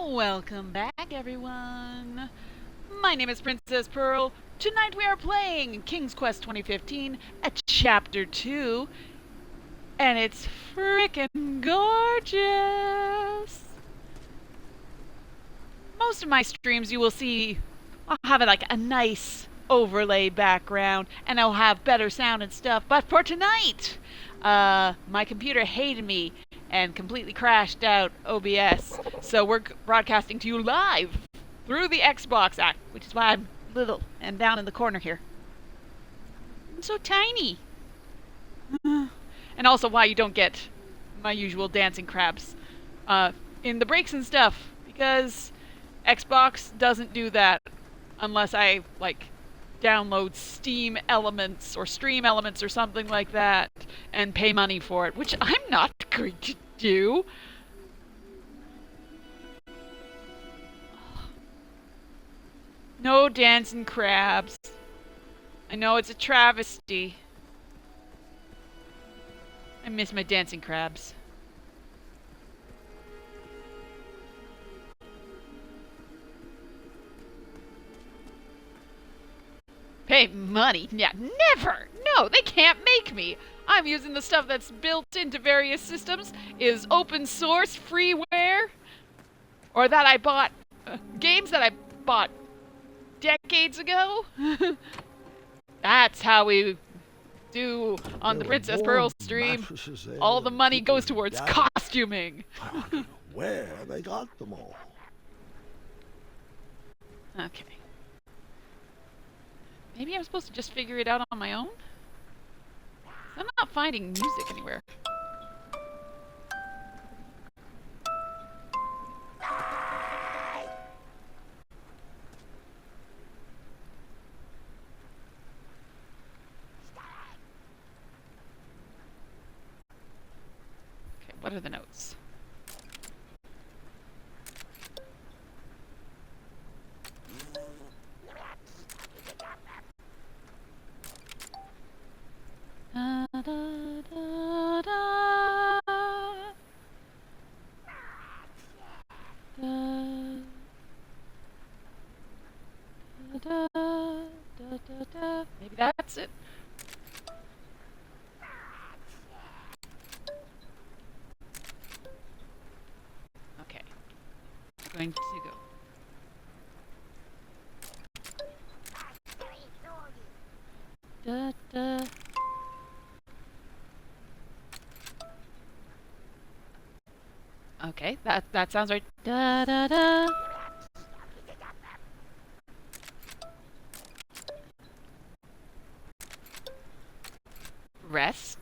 Welcome back, everyone. My name is Princess Pearl. Tonight we are playing King's Quest 2015 at Chapter 2, and it's frickin' gorgeous. Most of my streams you will see I'll have like a nice overlay background, and I'll have better sound and stuff, but for tonight, my computer hated me and completely crashed out OBS. So we're broadcasting to you live through the Xbox app, which is why I'm little and down in the corner here. I'm so tiny. And also why you don't get my usual dancing crabs in the breaks and stuff, because Xbox doesn't do that unless I download Steam Elements or Stream Elements or something like that and pay money for it, which I'm not going to do. No dancing crabs. I know it's a travesty. I miss my dancing crabs. Pay money? Yeah, never! No, they can't make me! I'm using the stuff that's built into various systems, is open source, freeware, or that I bought, games that I bought decades ago. That's how we do on the Princess Pearl stream. All the money goes towards costuming. I don't know where they got them all. Okay. Maybe I'm supposed to just figure it out on my own? I'm not finding music anywhere. Okay, what are the notes? Da, da, da, da. Da, da, da, da, da. Maybe that's it. Okay. I'm going to go. Da, da. Okay, that sounds right. Da da da. Rest.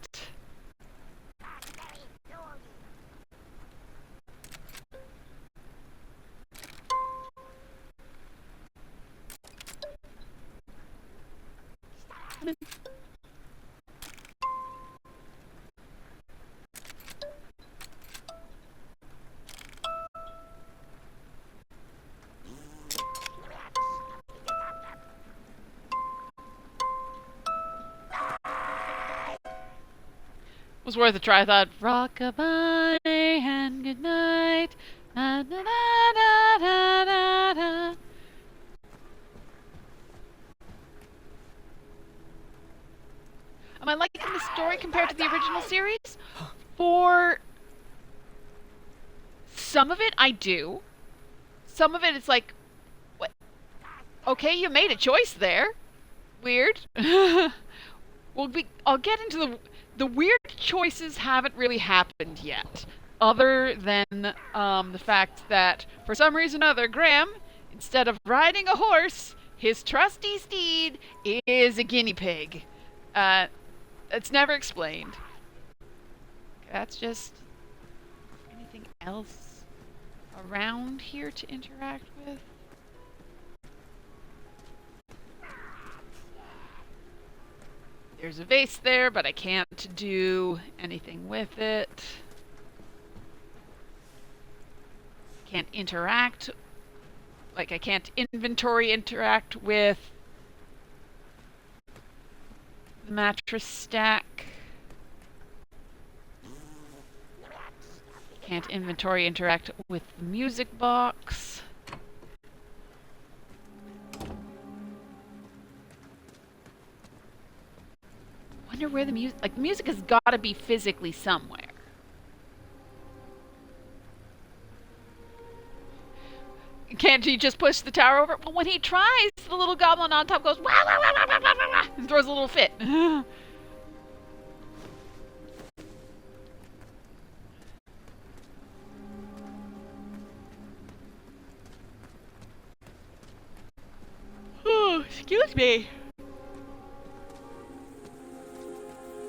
Was worth a try. I thought, rockabye and good night. Da, da, da, da, da, da, da. Am I liking the story compared to the original series? For some of it, I do. Some of it, it's like, what? Okay, you made a choice there. Weird. I'll get into the weird choices haven't really happened yet, other than the fact that for some reason or other, Graham, instead of riding a horse, his trusty steed is a guinea pig. It's never explained. That's just anything else around here to interact with. There's a vase there, but I can't do anything with it. Can't interact. I can't inventory interact with the mattress stack. Can't inventory interact with the music box. Wonder where the music... Like, the music has got to be physically somewhere. Can't he just push the tower over? Well, when he tries, the little goblin on top goes... Wah, wah, wah, wah, wah, wah, wah, and throws a little fit. Oh, excuse me.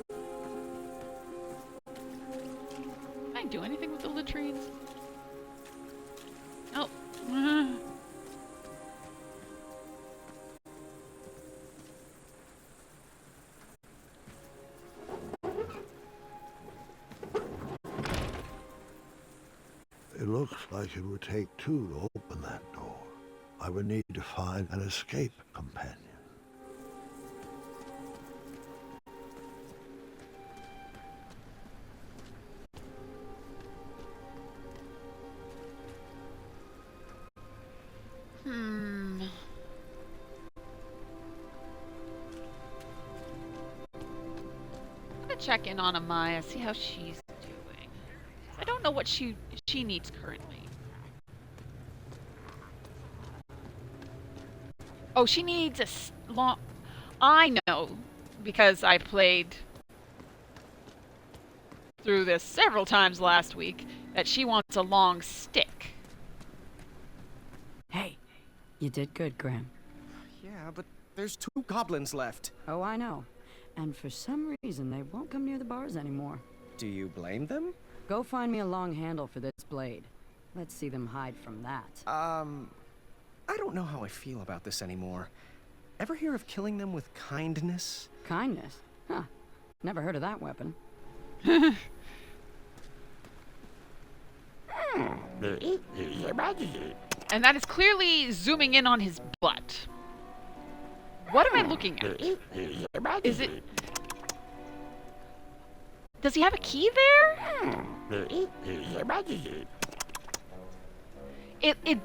Can I do anything with the latrines? Oh. It looks like it would take two to open that door. I would need to find an escape companion. I'm gonna check in on Amaya, see how she's doing. I don't know what she needs currently. Oh, she needs a long... I know, because I played through this several times last week, that she wants a long stick. Hey, you did good, Graham. Yeah, but there's 2 goblins left. Oh, I know. And for some reason, they won't come near the bars anymore. Do you blame them? Go find me a long handle for this blade. Let's see them hide from that. I don't know how I feel about this anymore. Ever hear of killing them with kindness? Kindness? Huh. Never heard of that weapon. And that is clearly zooming in on his butt. What am I looking at? Is it... Does he have a key there? It...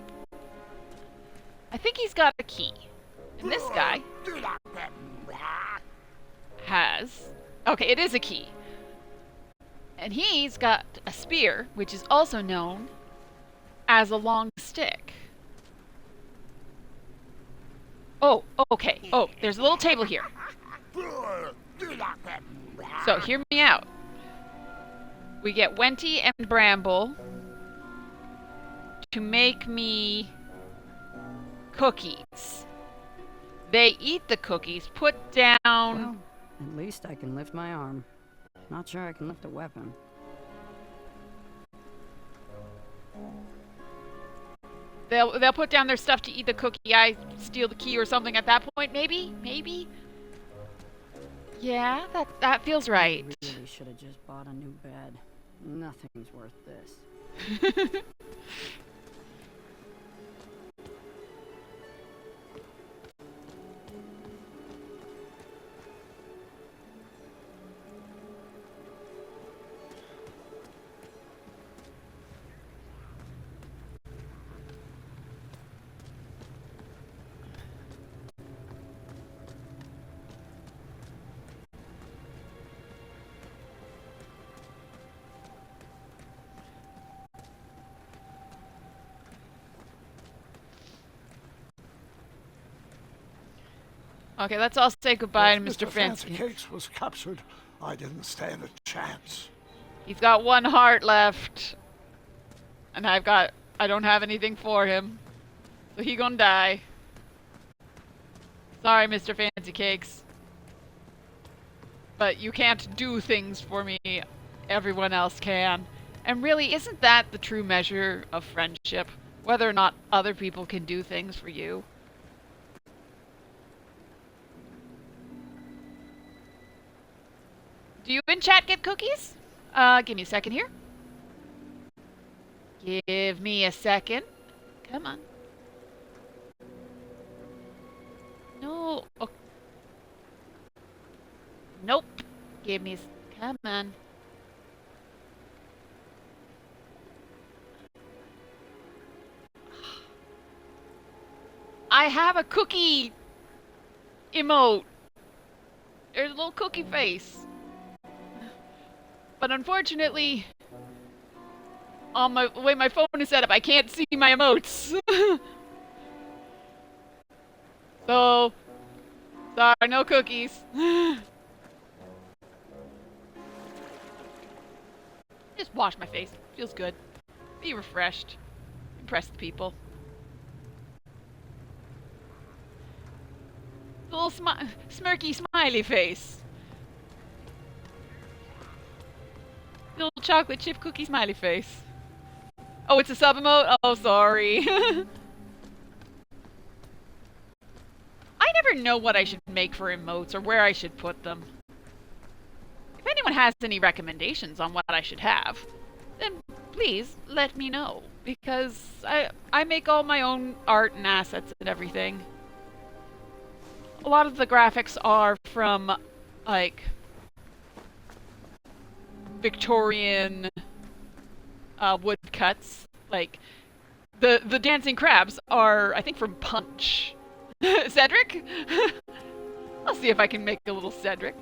I think he's got a key. And this guy has... Okay, it is a key. And he's got a spear, which is also known as a long stick. Oh, okay. Oh, there's a little table here. So, hear me out. We get Wenty and Bramble to make me cookies. They eat the cookies, put down... Well, at least I can lift my arm. Not sure I can lift a weapon. They'll put down their stuff to eat the cookie. I steal the key or something at that point, maybe? Maybe? Yeah, that feels right. I really should have just bought a new bed. Nothing's worth this. Okay, let's all say goodbye to If Mr. Fancy. Cakes was captured, I didn't stand a chance. He's got 1 heart left. And I don't have anything for him. So he gonna die. Sorry, Mr. Fancy Cakes. But you can't do things for me. Everyone else can. And really, isn't that the true measure of friendship? Whether or not other people can do things for you. Do you in chat get cookies? Give me a second here. Give me a second. Come on. No. Oh. Nope. Give me... Come on. I have a cookie emote. There's a little cookie face. But unfortunately, on the way my phone is set up, I can't see my emotes. So, sorry, no cookies. Just wash my face. Feels good. Be refreshed. Impress the people. The little smirky smiley face. Little chocolate chip cookie smiley face. Oh, it's a sub emote? Oh, sorry. I never know what I should make for emotes or where I should put them. If anyone has any recommendations on what I should have, then please let me know. Because I make all my own art and assets and everything. A lot of the graphics are from, like, Victorian woodcuts. Like, the dancing crabs are, I think, from Punch. Cedric? I'll see if I can make a little Cedric.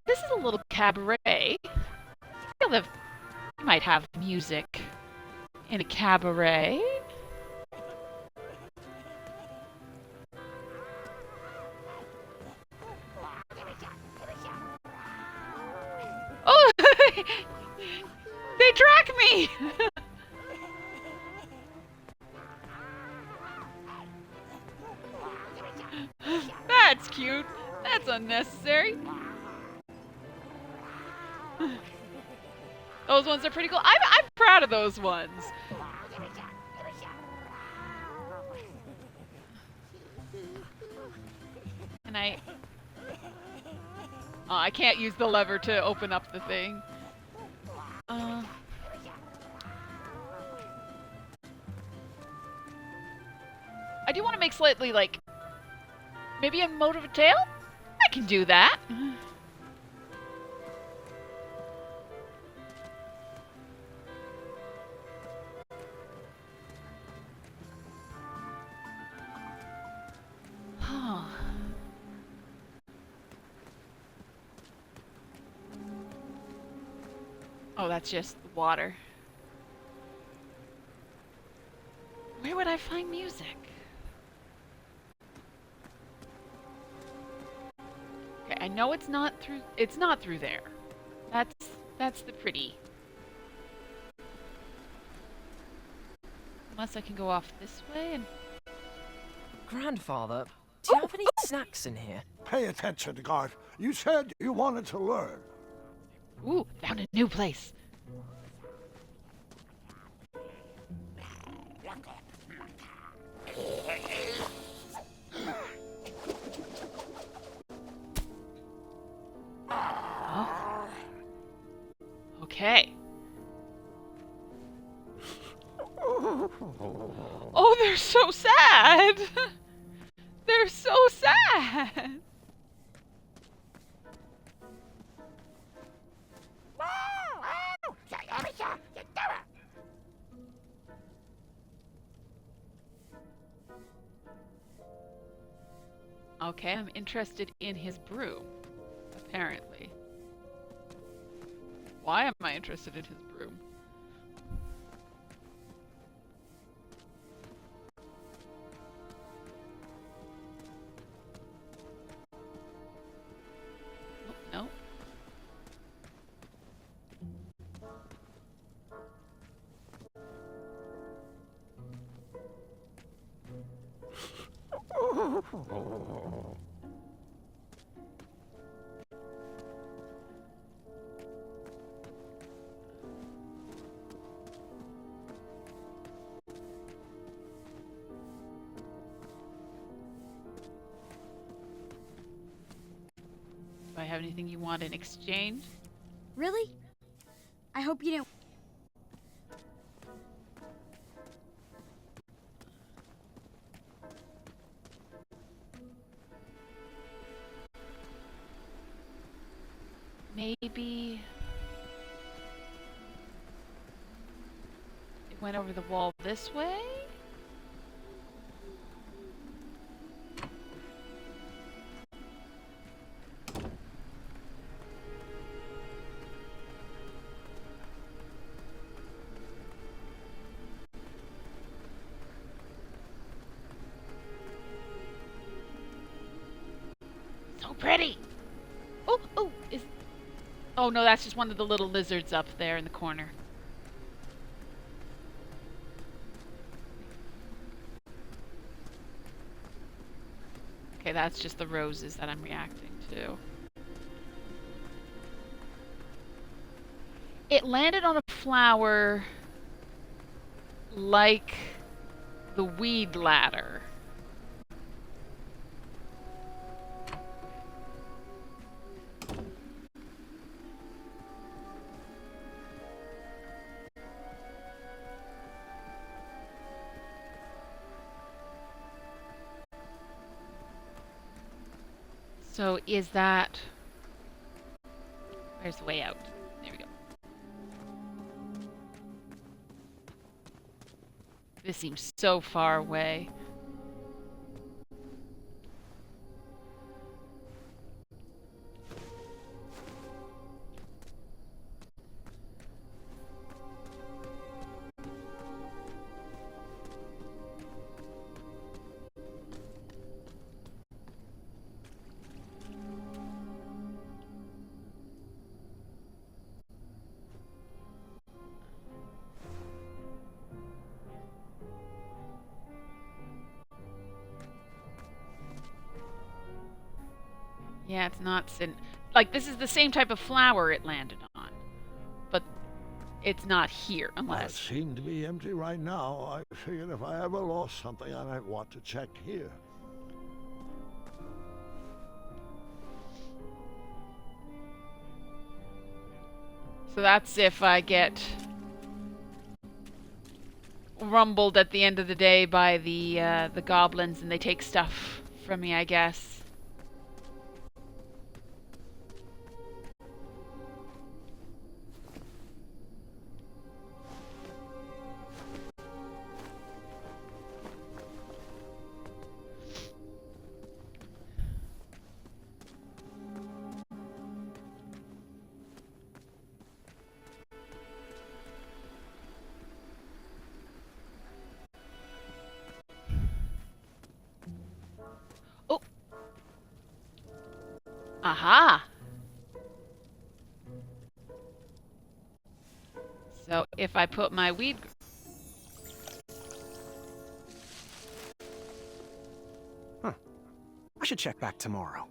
This is a little cabaret. I feel that you might have music in a cabaret. Oh! They track me! That's cute. That's unnecessary. Those ones are pretty cool. I'm proud of those ones. And I can't use the lever to open up the thing. I do want to make slightly, like, maybe a mote of a tail? I can do that. Oh, that's just water. Where would I find music? Okay, I know it's not through there. That's the pretty. Unless I can go off this way and Grandfather, do you have any snacks in here? Pay attention, Garth. You said you wanted to learn. ooh, found a new place. Oh. Okay. Oh, they're so sad. They're so sad. Okay, I'm interested in his broom, apparently. Why am I interested in his broom? Oh, no. Do I have anything you want in exchange? Really? I hope you didn't. maybe it went over the wall this way? So pretty! Oh no, that's just one of the little lizards up there in the corner. Okay, that's just the roses that I'm reacting to. It landed on a flower like the weed ladder. So is that... Where's the way out? There we go. This seems so far away. Yeah, it's not sitting... Like, this is the same type of flower it landed on. But it's not here, Well, it unless... seemed to be empty right now. I figured if I ever lost something, I might want to check here. So that's if I get rumbled at the end of the day by the goblins and they take stuff from me, I guess. Aha! So if I put my weed... Huh. I should check back tomorrow.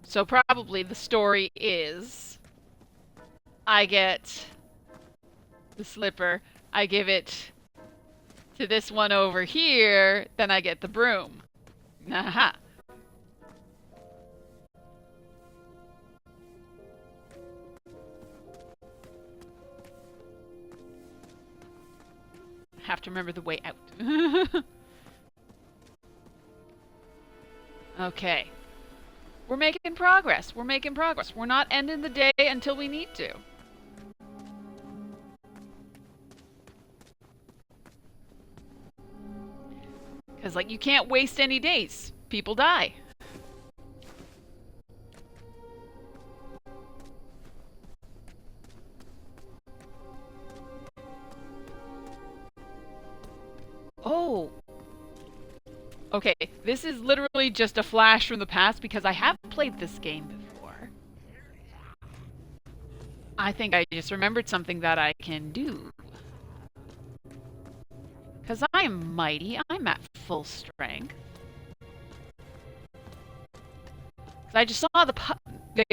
So probably the story is... I get the slipper, I give it to this one over here, then I get the broom. Aha! Have to remember the way out. Okay. We're making progress. We're making progress. We're not ending the day until we need to. Because, like, you can't waste any days. People die. Oh. Okay, this is literally just a flash from the past because I have played this game before. I think I just remembered something that I can do. Because I am mighty, I'm at full strength. I just saw the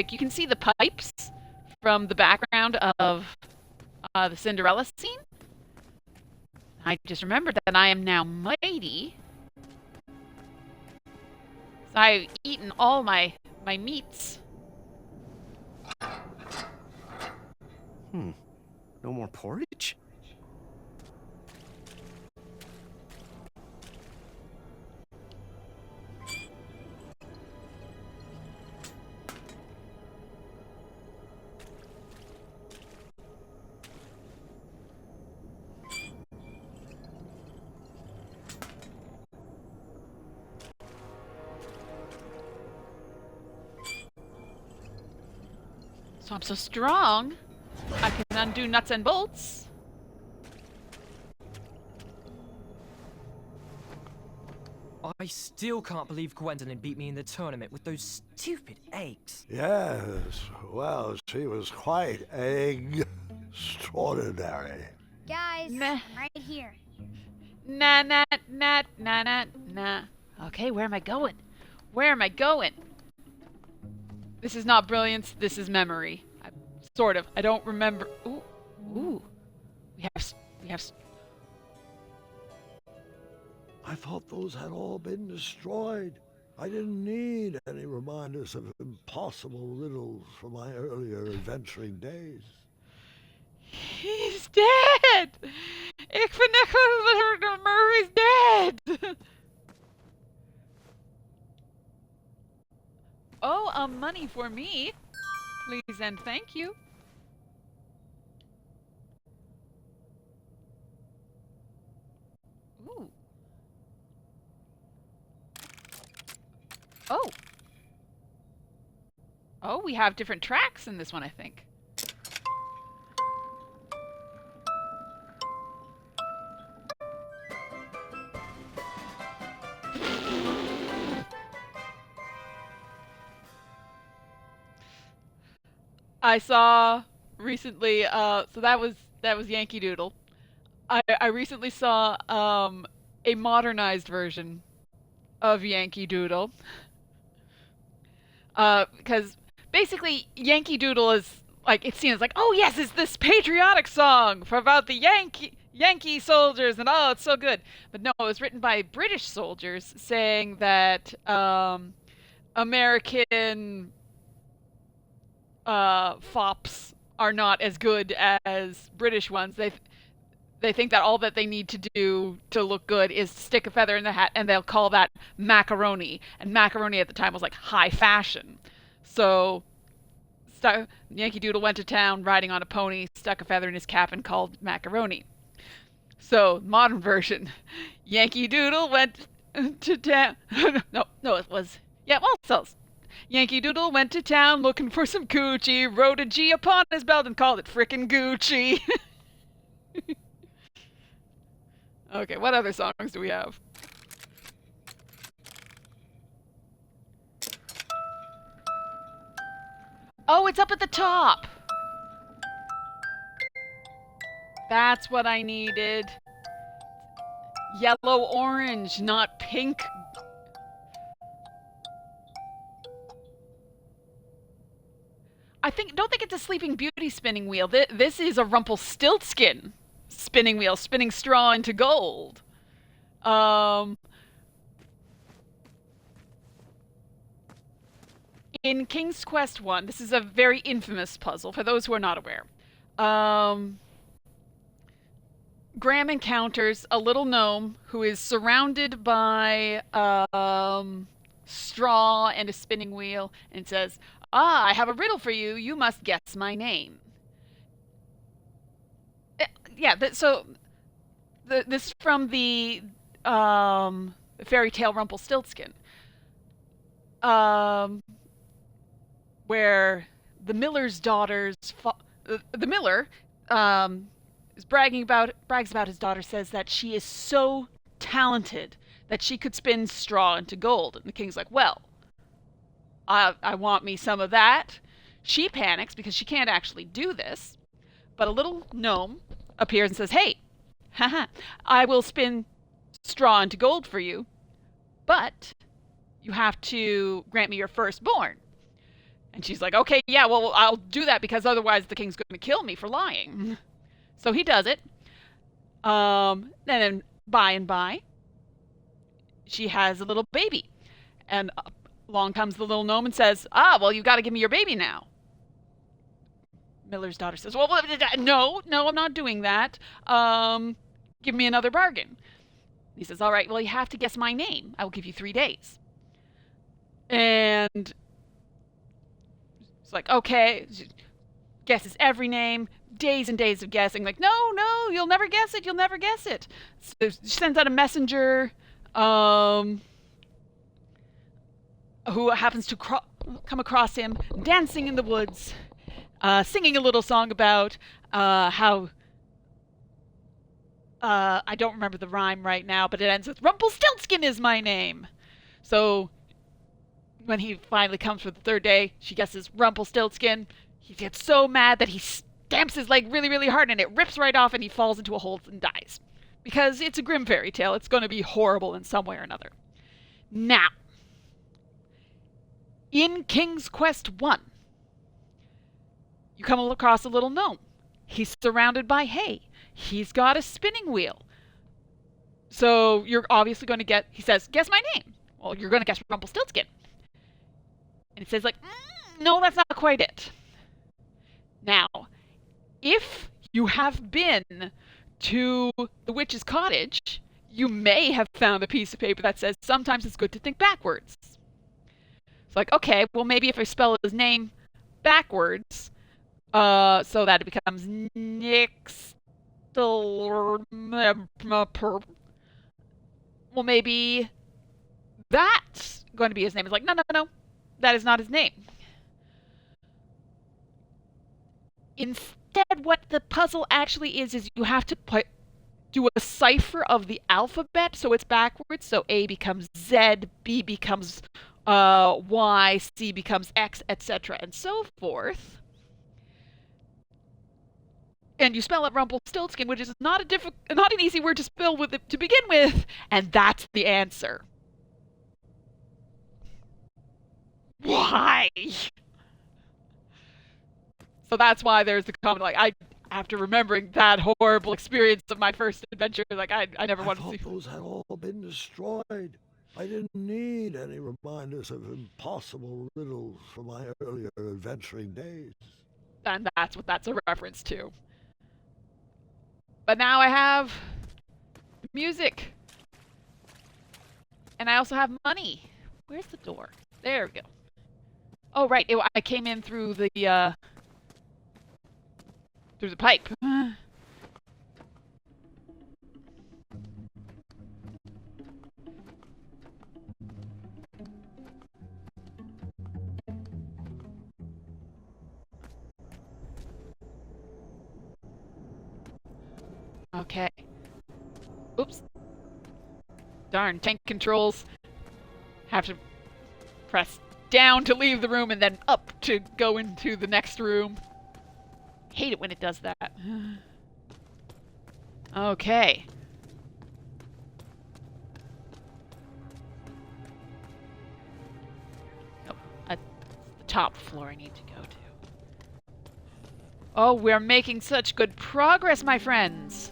you can see the pipes from the background of the Cinderella scene. I just remembered that I am now mighty. So I've eaten all my meats. No more porridge? So I'm so strong, I can undo nuts and bolts. I still can't believe Gwendolyn beat me in the tournament with those stupid eggs. Yes, well, she was quite extraordinary. Guys, Meh. I'm right here. Nah, nah, nah, nah, nah, nah. Okay, where am I going? Where am I going? This is not brilliance, this is memory. Sort of. I don't remember. Ooh. Ooh. We have... I thought those had all been destroyed. I didn't need any reminders of impossible riddles from my earlier adventuring days. He's dead! Ik vind Nicholas Murray's dead! Oh, money for me. Please and thank you. Ooh. Oh. Oh, we have different tracks in this one, I think. I saw recently, so that was Yankee Doodle. I recently saw a modernized version of Yankee Doodle. Because basically Yankee Doodle is like, it's seen as like, oh yes, it's this patriotic song for about the Yankee soldiers, and oh, it's so good. But no, it was written by British soldiers saying that American fops are not as good as British ones. They think that all that they need to do to look good is stick a feather in the hat, and they'll call that macaroni. And macaroni at the time was like high fashion. So Yankee Doodle went to town riding on a pony, stuck a feather in his cap, and called macaroni. So, modern version. Yankee Doodle went to town. No, it was... Yeah, well, so... Yankee Doodle went to town looking for some coochie, wrote a G upon his belt and called it frickin' Gucci. Okay, what other songs do we have? Oh, it's up at the top! That's what I needed. Yellow-orange, not pink. Don't think it's a Sleeping Beauty spinning wheel. This is a Rumpelstiltskin spinning wheel, spinning straw into gold. In King's Quest 1, this is a very infamous puzzle, for those who are not aware. Graham encounters a little gnome who is surrounded by straw and a spinning wheel, and says, "Ah, I have a riddle for you. You must guess my name." Yeah, this is from the fairy tale Rumpelstiltskin, where the miller's daughter's the miller is brags about his daughter, says that she is so talented that she could spin straw into gold, and the king's like, "Well, I want me some of that." She panics because she can't actually do this, but a little gnome appears and says, "Hey, haha, I will spin straw into gold for you, but you have to grant me your firstborn." And she's like, "Okay, yeah, well, I'll do that because otherwise the king's going to kill me for lying." So he does it. And then by and by, she has a little baby. And along comes the little gnome and says, "Ah, well, you've got to give me your baby now." Miller's daughter says, "Well, no, I'm not doing that. Give me another bargain." He says, "All right, well, you have to guess my name. I will give you 3 days." And it's like, okay, she guesses every name, days and days of guessing. Like, no, you'll never guess it. So she sends out a messenger, who happens to come across him dancing in the woods. singing a little song about how I don't remember the rhyme right now, but it ends with Rumpelstiltskin is my name. So when he finally comes for the third day, she guesses Rumpelstiltskin. He gets so mad that he stamps his leg really, really hard, and it rips right off, and he falls into a hole and dies. Because it's a grim fairy tale. It's going to be horrible in some way or another. Now, in King's Quest 1, you come across a little gnome. He's surrounded by hay. He's got a spinning wheel. So you're obviously going to get, he says, guess my name. Well, you're going to guess Rumpelstiltskin. And it says like, no, that's not quite it. Now, if you have been to the witch's cottage, you may have found a piece of paper that says sometimes it's good to think backwards. It's like, okay, well maybe if I spell his name backwards, so that it becomes Nixtel, well maybe that's going to be his name. It's like, no, that is not his name. Instead, what the puzzle actually is you have to do a cipher of the alphabet, so it's backwards. So A becomes Z, B becomes Y, C becomes X, etc., and so forth. And you spell it Rumpelstiltskin, which is not an easy word to spell with to begin with, and that's the answer. Why? So that's why there's the comment, like, after remembering that horrible experience of my first adventure, like, I never wanted to see. I thought those had all been destroyed. I didn't need any reminders of impossible riddles from my earlier adventuring days. And that's what that's a reference to. But now I have music. And I also have money. Where's the door? There we go. Oh, right. I came in through the pipe. Okay. Oops. Darn, tank controls. Have to press down to leave the room and then up to go into the next room. Hate it when it does that. Okay. Oh, that's the top floor I need to go to. Oh, we're making such good progress, my friends.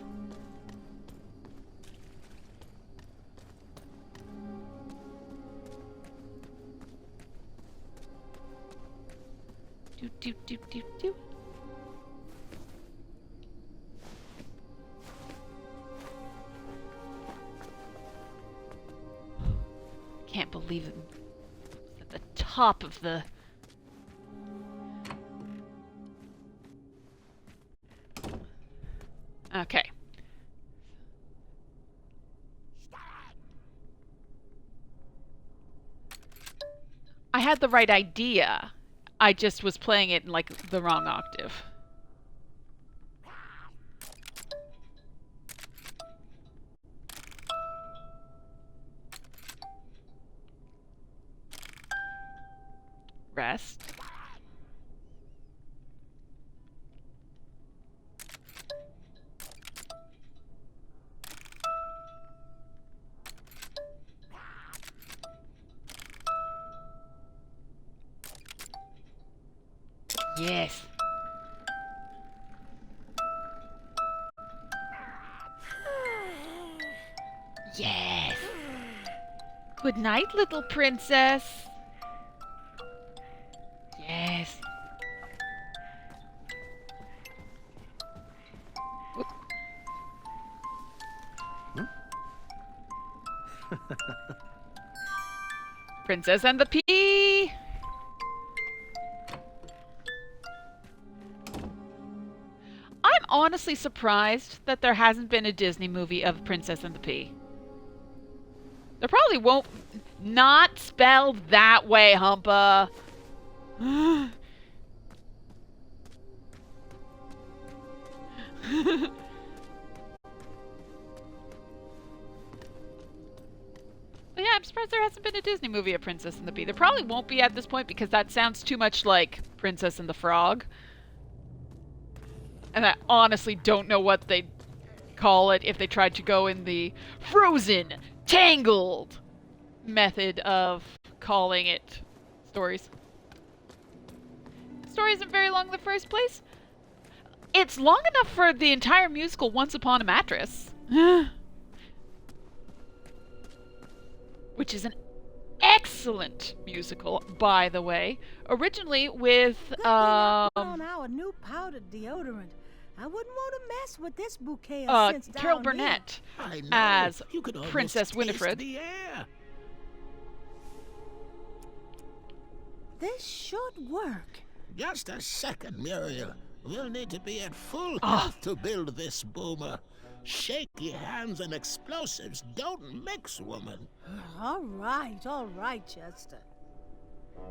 Do. Can't believe it. At the top of the... Okay. I had the right idea. I just was playing it in, like, the wrong octave. Rest. Yes. Yes. Good night, little princess. Yes. Princess and the Pea. I'm honestly surprised that there hasn't been a Disney movie of Princess and the Pea. There probably won't. Not spelled that way, Humpa. But yeah, I'm surprised there hasn't been a Disney movie of Princess and the Bee. There probably won't be at this point because that sounds too much like Princess and the Frog. And I honestly don't know what they'd call it if they tried to go in the Frozen, Tangled method of calling it stories. The story isn't very long in the first place. It's long enough for the entire musical Once Upon a Mattress. Which is an excellent musical, by the way. Originally with, on our new powdered deodorant. I wouldn't want to mess with this bouquet of scents Carol down Burnett I know. as You could almost Princess taste Winifred. the air. This should work. Just a second, Muriel. We'll need to be at full health to build this boomer. Shaky hands and explosives don't mix, woman. All right, Chester.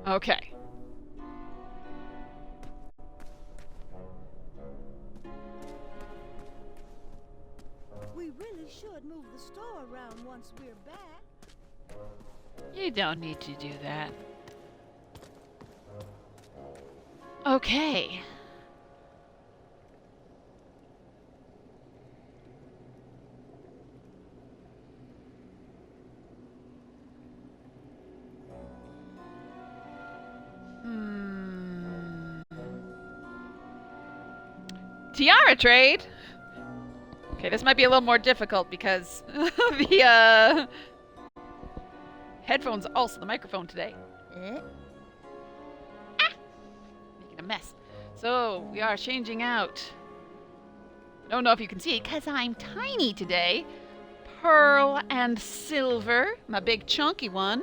Okay. We really should move the store around once we're back. You don't need to do that. Okay. Tiara trade? Okay, this might be a little more difficult because the headphones are also the microphone today. Making a mess. So, we are changing out. Don't know if you can see, because I'm tiny today. Pearl and silver, my big chunky one.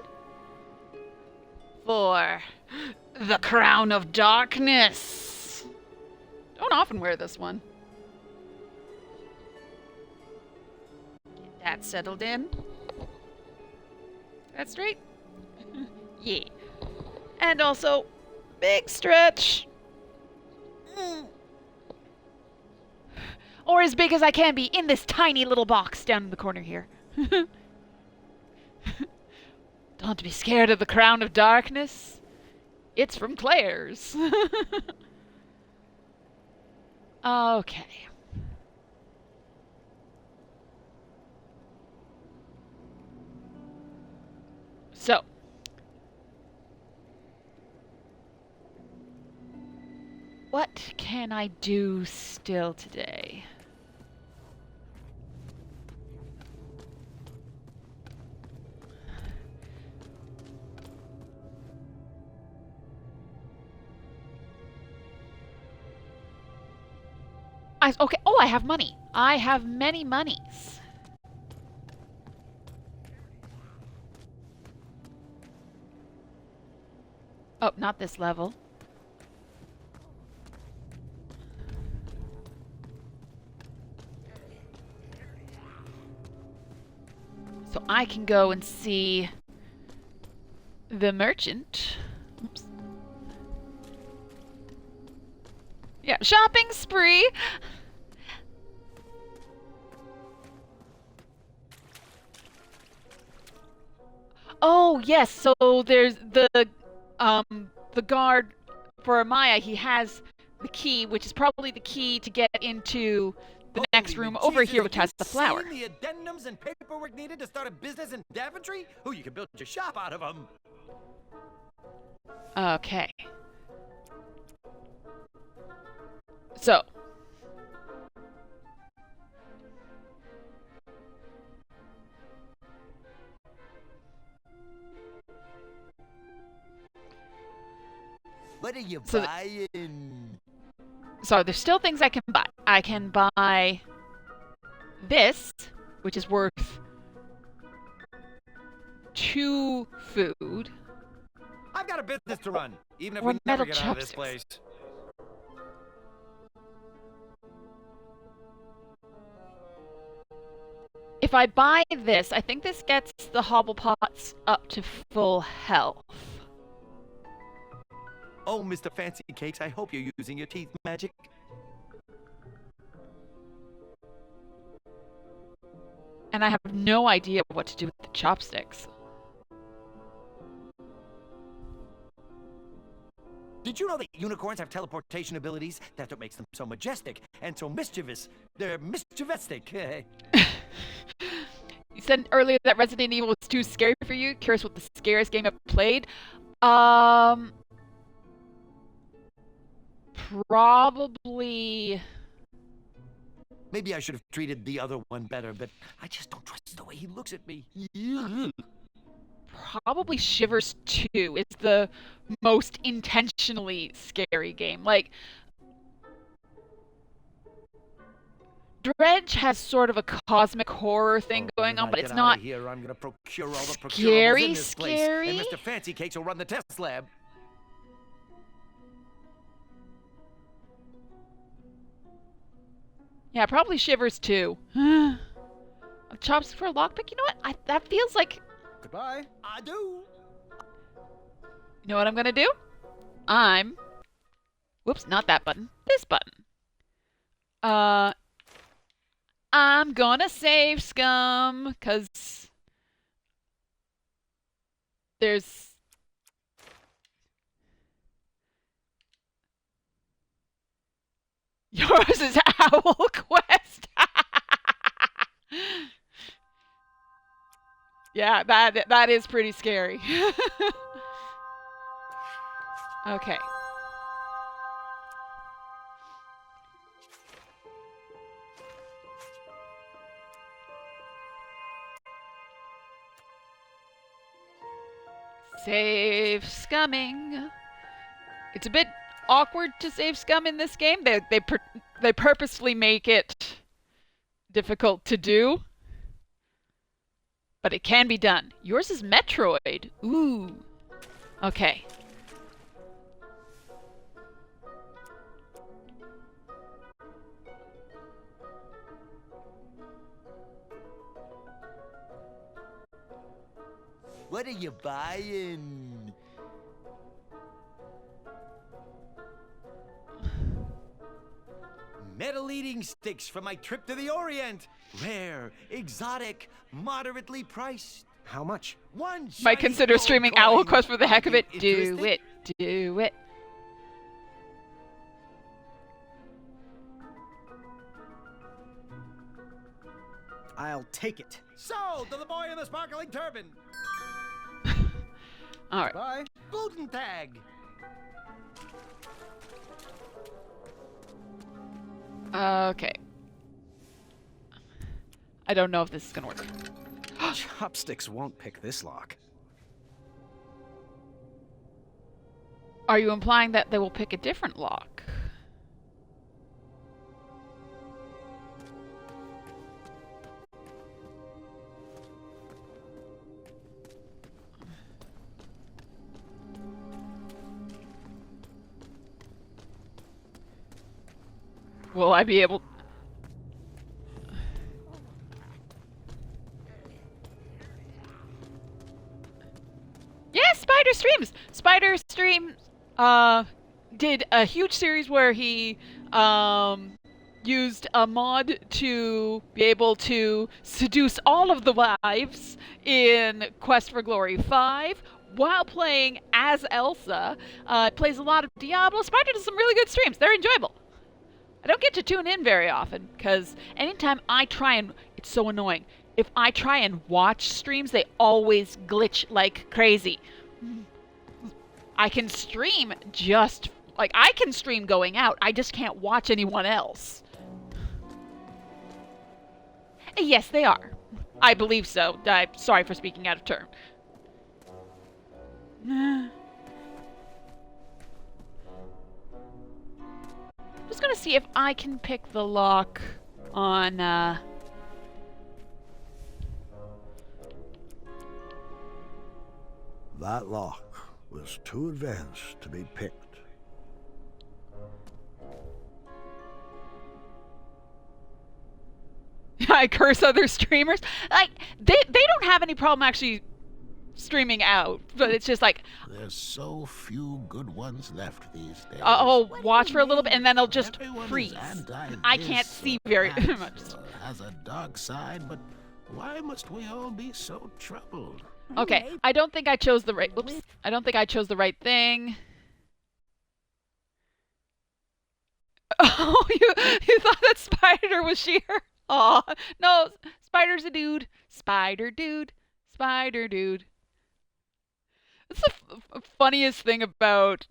For the Crown of Darkness. Don't often wear this one. Get that settled in. That straight? Yeah. And also, big stretch. Or as big as I can be in this tiny little box down in the corner here. Don't be scared of the Crown of Darkness. It's from Claire's. Okay. So. What can I do still today? Okay. Oh, I have money. I have many monies. Oh, not this level. So I can go and see the merchant. Oops. Yeah, shopping spree. Oh, yes. So there's the guard for Amaya. He has the key, which is probably the key to get into the next room over here, which has the flower. The addendums and paperwork needed to start a business in Daventry? Oh, you can build your shop out of them. Okay. So. What are you So buying? So there's still things I can buy. I can buy this, which is worth 2 food. I've got a business to run, even if Or we never metal get out of this chopsticks. place. If I buy this, I think this gets the Hobblepots up to full health. Oh, Mr. Fancy Cakes, I hope you're using your teeth magic. and I have no idea what to do with the chopsticks. Did you know that unicorns have teleportation abilities? That's what makes them so majestic and so mischievous. They're mischievistic. You said earlier that Resident Evil was too scary for you. Curious what the scariest game I've played? Probably... Maybe I should have treated the other one better, but I just don't trust the way he looks at me. Probably Shivers 2 is the most intentionally scary game. Like, Dredge has sort of a cosmic horror thing going on, but it's not here. I'm gonna procure all the scary, procurables in this place, scary. and Mr. Fancy Cakes will run the test lab. Yeah, probably Shivers 2. A chopstick for a lockpick? You know what? That feels like... Goodbye. I do. You know what I'm gonna do? Whoops, not that button. This button. I'm gonna save Scum, because there's... Yours is Owl Quest. Yeah, that is pretty scary. Okay. Save scumming. It's a bit awkward to save scum in this game. They purposely make it difficult to do, but it can be done. Yours is Metroid. Ooh. Okay. What are you buying? Metal eating sticks from my trip to the Orient. Rare, exotic, moderately priced. How much? One. Might consider streaming Owl Quest for the heck of it. Do Interested? it. Do it. I'll take it. Sold to the boy in the sparkling turban. All right. Bye. Guten Tag. Okay. I don't know if this is gonna work. Chopsticks won't pick this lock. Are you implying that they will pick a different lock? Will I be able... Yes, Spider streams! Spider streams did a huge series where he used a mod to be able to seduce all of the wives in Quest for Glory 5 while playing as Elsa. Plays a lot of Diablo. Spider does some really good streams. They're enjoyable. I don't get to tune in very often, because anytime I try and... It's so annoying. If I try and watch streams, they always glitch like crazy. I can stream just... Like, I can stream going out. I just can't watch anyone else. Yes, they are. I believe so. I'm sorry for speaking out of turn. Just gonna see if I can pick the lock on, That lock was too advanced to be picked. I curse other streamers. Like, they don't have any problem actually streaming out, but it's just like... There's so few good ones left these days. I'll watch for a little bit, and then they'll just Everyone is freeze. anti I can't this see or very that much. or has a dark side, but Why must we all be so troubled? Okay, I don't think I chose the right. Oops. I don't think I chose the right thing. Oh, you thought that Spider was Sheer? Aw, no, Spider's a dude. Spider dude. Spider dude. That's the funniest thing about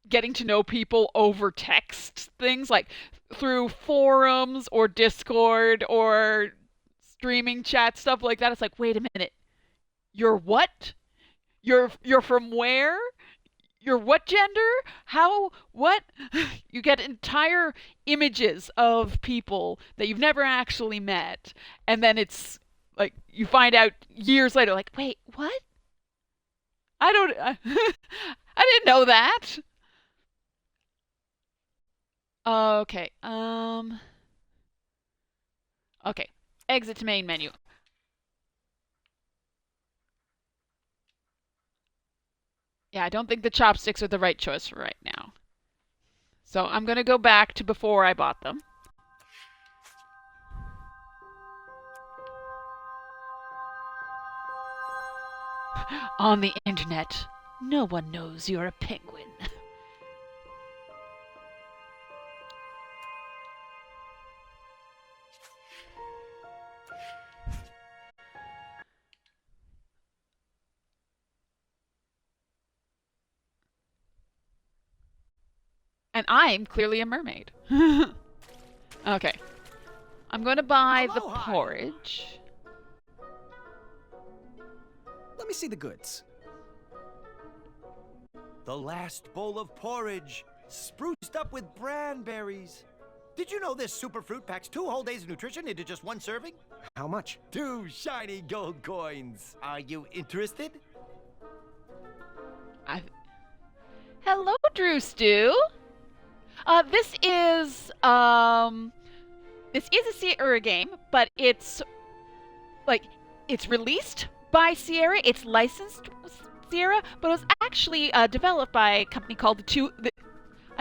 getting to know people over text things, like through forums or Discord or streaming chat, stuff like that. It's like, wait a minute. You're what? You're from where? You're what gender? How? What? You get entire images of people that you've never actually met. And then it's like, you find out years later, like, wait, what? I didn't know that. Okay. Okay. Exit to main menu. Yeah, I don't think the chopsticks are the right choice for right now. So I'm going to go back to before I bought them. On the internet, no one knows you're a penguin. And I'm clearly a mermaid. Okay. I'm going to buy the porridge. Let me see the goods. The last bowl of porridge, spruced up with branberries. Did you know this super fruit packs 2 whole days of nutrition into just 1 serving? How much? 2 shiny gold coins. Are you interested? Hello, Drew Stew. This is a Sierra game, but it's released by Sierra. It's licensed Sierra, but it was actually developed by a company called I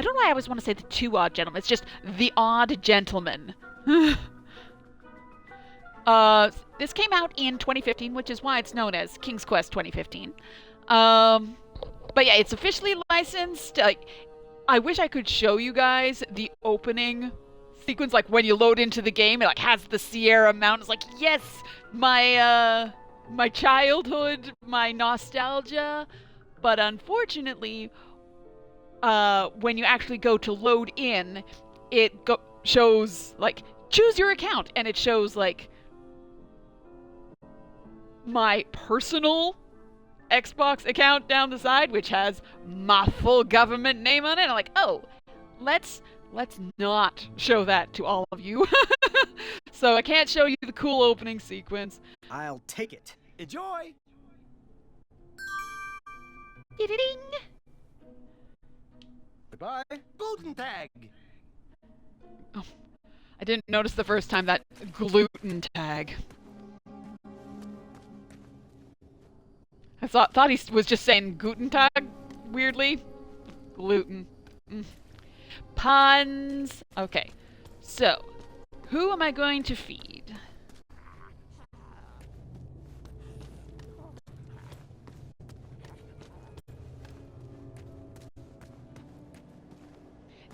don't know why I always want to say the Two Odd Gentlemen. It's just The Odd Gentleman. This came out in 2015, which is why it's known as King's Quest 2015. But yeah, it's officially licensed. I wish I could show you guys the opening sequence, like when you load into the game, it has the Sierra Mountains. Like, yes, my childhood, my nostalgia. But unfortunately, when you actually go to load in, it shows choose your account, and it shows my personal Xbox account down the side, which has my full government name on it. I'm like, oh, let's not show that to all of you. So I can't show you the cool opening sequence. I'll take it. Enjoy! Ding! Goodbye. Golden tag! Oh, I didn't notice the first time that gluten tag. I thought he was just saying Guten Tag weirdly. Gluten. Puns. Okay. So, who am I going to feed?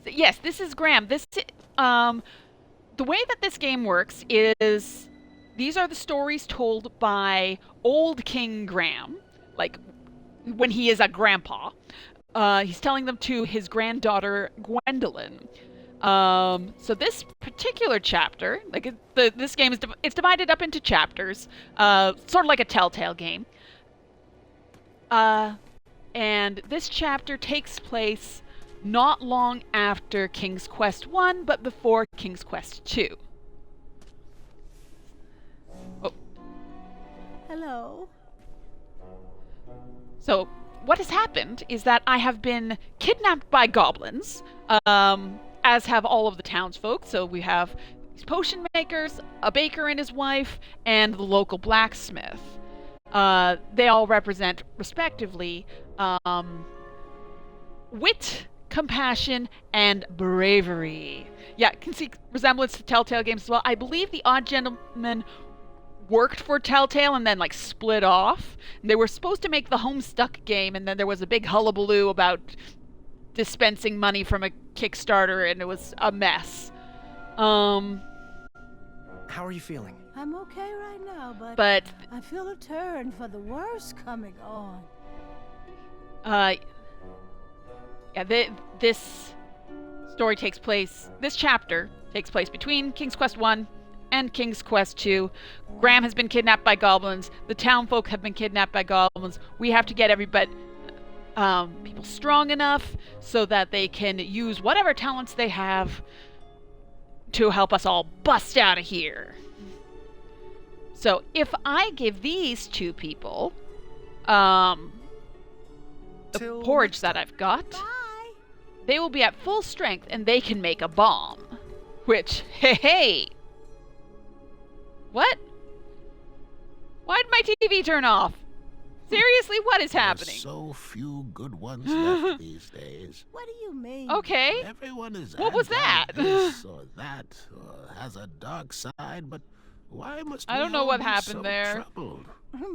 So, yes, this is Graham. The way that this game works is these are the stories told by old King Graham. When he is a grandpa. He's telling them to his granddaughter, Gwendolyn. So this particular chapter, this game it's divided up into chapters, sort of like a Telltale game. And this chapter takes place not long after King's Quest 1, but before King's Quest 2. Oh. Hello. So, what has happened is that I have been kidnapped by goblins, as have all of the townsfolk. So we have these potion makers, a baker and his wife, and the local blacksmith. They all represent, respectively, wit, compassion, and bravery. Yeah, can see resemblance to Telltale games as well. I believe the Odd Gentleman worked for Telltale and then like split off. And they were supposed to make the Homestuck game, and then there was a big hullabaloo about dispensing money from a Kickstarter, and it was a mess. How are you feeling? I'm okay right now, But I feel a turn for the worse coming on. This story takes place, this chapter takes place between King's Quest 1 and King's Quest 2. Graham has been kidnapped by goblins. The townfolk have been kidnapped by goblins. We have to get everybody, people strong enough so that they can use whatever talents they have to help us all bust out of here. So if I give these two people the porridge that I've got, they will be at full strength and they can make a bomb. Which, hey! What? Why did my TV turn off? Seriously, what is happening? There's so few good ones left these days. What do you mean? Okay. Everyone is What was that? this or that, or has a dark side, but why must I don't we know all what be happened so there. troubled?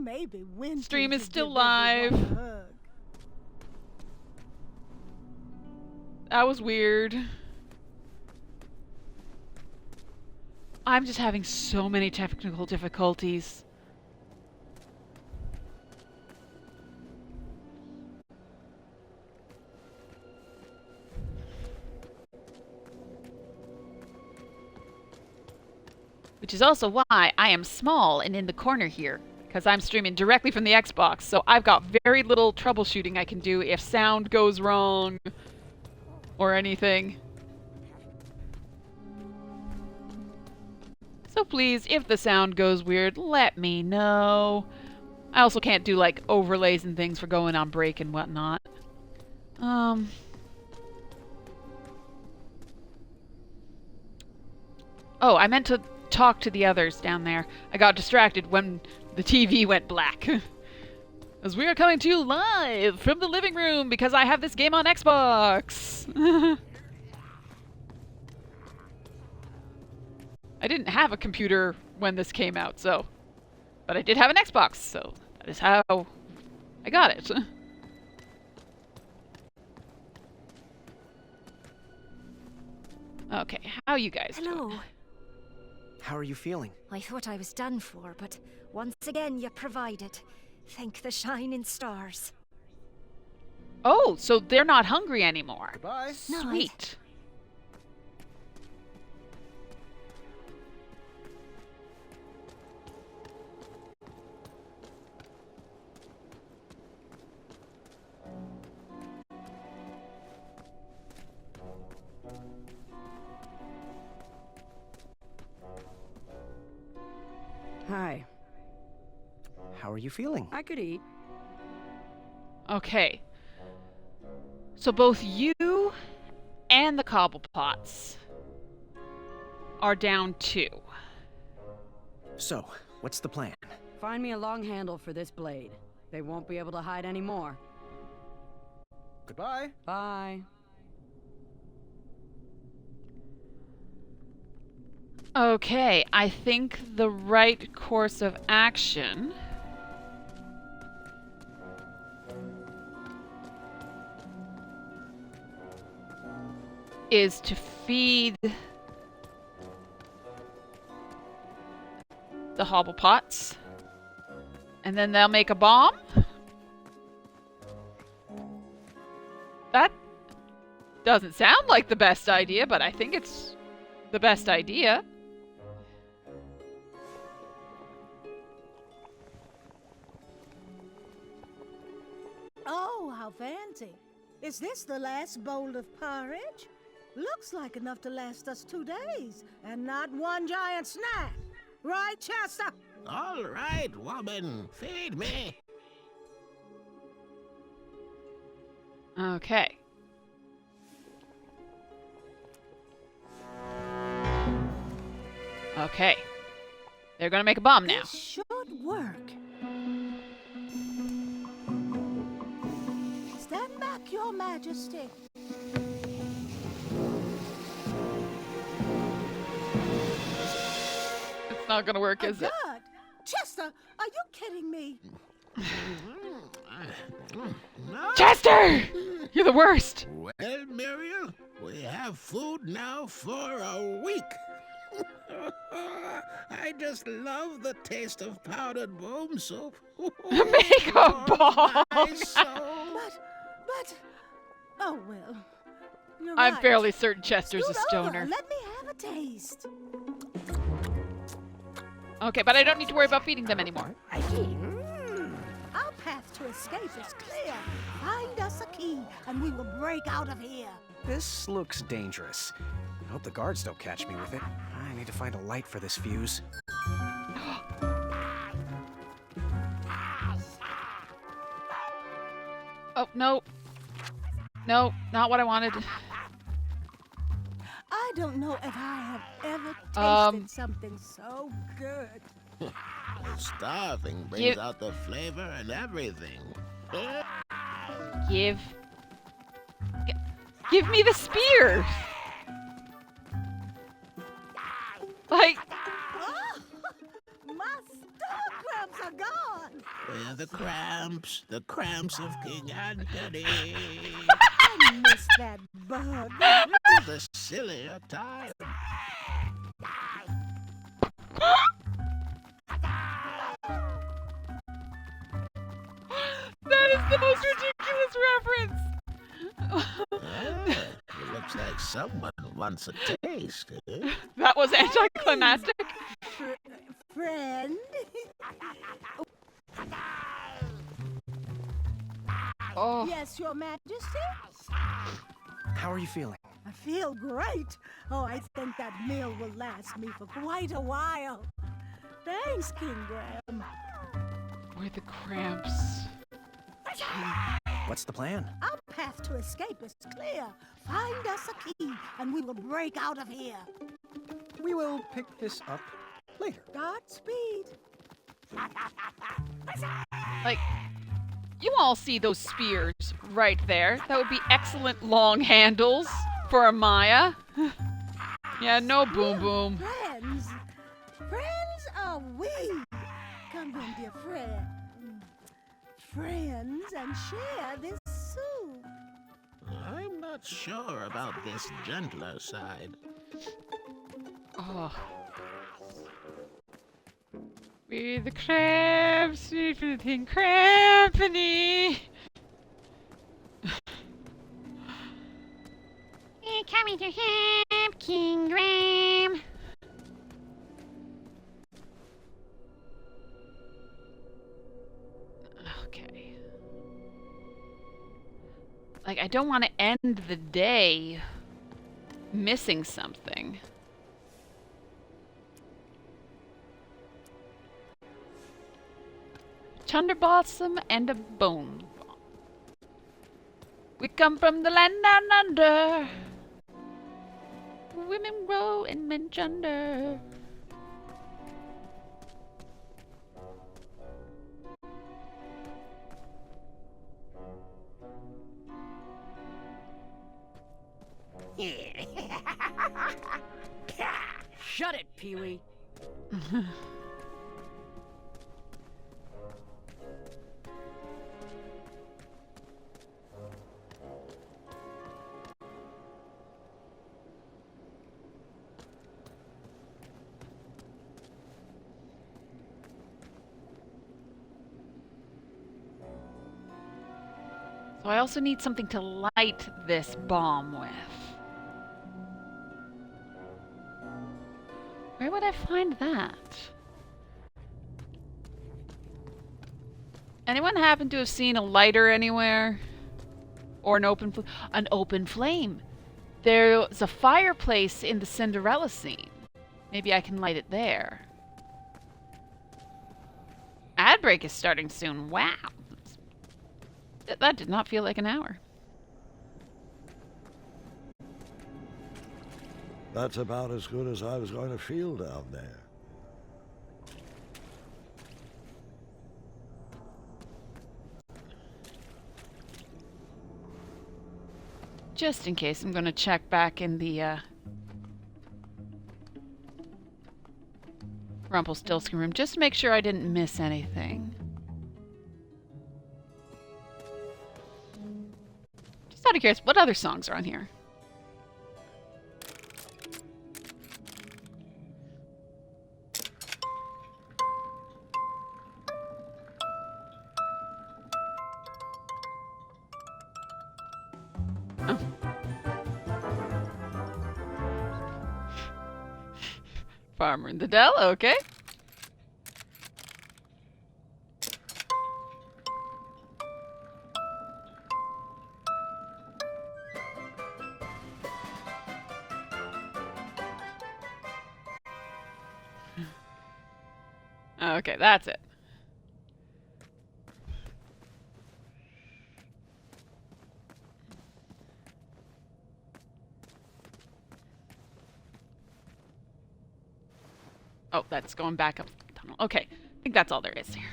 Maybe Wind Stream is should still give everyone live. a hug. That was weird. I'm just having so many technical difficulties. Which is also why I am small and in the corner here, because I'm streaming directly from the Xbox, so I've got very little troubleshooting I can do if sound goes wrong or anything. So please, if the sound goes weird, let me know. I also can't do like overlays and things for going on break and whatnot. Oh, I meant to talk to the others down there. I got distracted when the TV went black. As we are coming to you live from the living room because I have this game on Xbox. I didn't have a computer when this came out, so... But I did have an Xbox, so that is how I got it. Okay, how you guys doing? How are you feeling? I thought I was done for, but once again you provided. Thank the shining stars. Oh, so they're not hungry anymore. Goodbye. Sweet. Hi. How are you feeling? I could eat. Okay. So both you and the Cobblepots are down 2. So, what's the plan? Find me a long handle for this blade. They won't be able to hide anymore. Goodbye. Bye. Okay, I think the right course of action is to feed the Hobblepots, and then they'll make a bomb. That doesn't sound like the best idea, but I think it's the best idea. Oh, how fancy. Is this the last bowl of porridge? Looks like enough to last us 2 days, and not one giant snack. Right, Chester? All right, woman, feed me. Okay. Okay. They're gonna make a bomb now. This should work. Stand back, Your Majesty. It's not gonna work, is it? Good. Are you kidding me? Chester! You're the worst! Well, Muriel, we have food now for a week. I just love the taste of powdered bone soup. Make a ball! But, oh well. You're I'm right. fairly certain Chester's a Scoot stoner. over. Let me have a taste. Okay, but I don't need to worry about feeding them anymore. Our path to escape is clear. Find us a key, and we will break out of here. This looks dangerous. I hope the guards don't catch me with it. I need to find a light for this fuse. Oh, no. No, not what I wanted. I don't know if I have ever tasted something so good. Starving brings Give- out the flavor and everything. Give me the spear! Like, Oh, my stomach cramps are gone. Where the cramps of King Anthony. I miss that bug. The sillier time. that is the most ridiculous reference! It looks like someone wants a taste. That was anticlimactic. Friend? Oh, Yes, Your Majesty? How are you feeling? I feel great. Oh, I think that meal will last me for quite a while. Thanks, King Graham. where the cramps. What's the plan? Our path to escape is clear. Find us a key, and we will break out of here. We will pick this up later. Godspeed. Like, you all see those spears right there. That would be excellent long handles for a Maya. Yeah, no boom boom. Friends. Friends are we. Come in, dear friend. Friends, and share this soup. I'm not sure about this gentler side. Oh. We the crabs, we for the company. We're coming to help King Graham. Okay. Like, I don't want to end the day missing something. Chunder blossom and a bone bomb. We come from the land down under. Women grow and men chunder. Shut it, Pee-wee. So I also need something to light this bomb with. Where would I find that? Anyone happen to have seen a lighter anywhere? Or an open flame? There's a fireplace in the Cinderella scene. Maybe I can light it there. Ad break is starting soon. Wow. That did not feel like an hour. That's about as good as I was going to feel down there. Just in case, I'm going to check back in the Rumpelstiltskin room, just to make sure I didn't miss anything. Just out of curiosity, what other songs are on here? Oh. Farmer in the Dell, okay. Okay, that's it. Oh, that's going back up the tunnel. Okay, I think that's all there is here.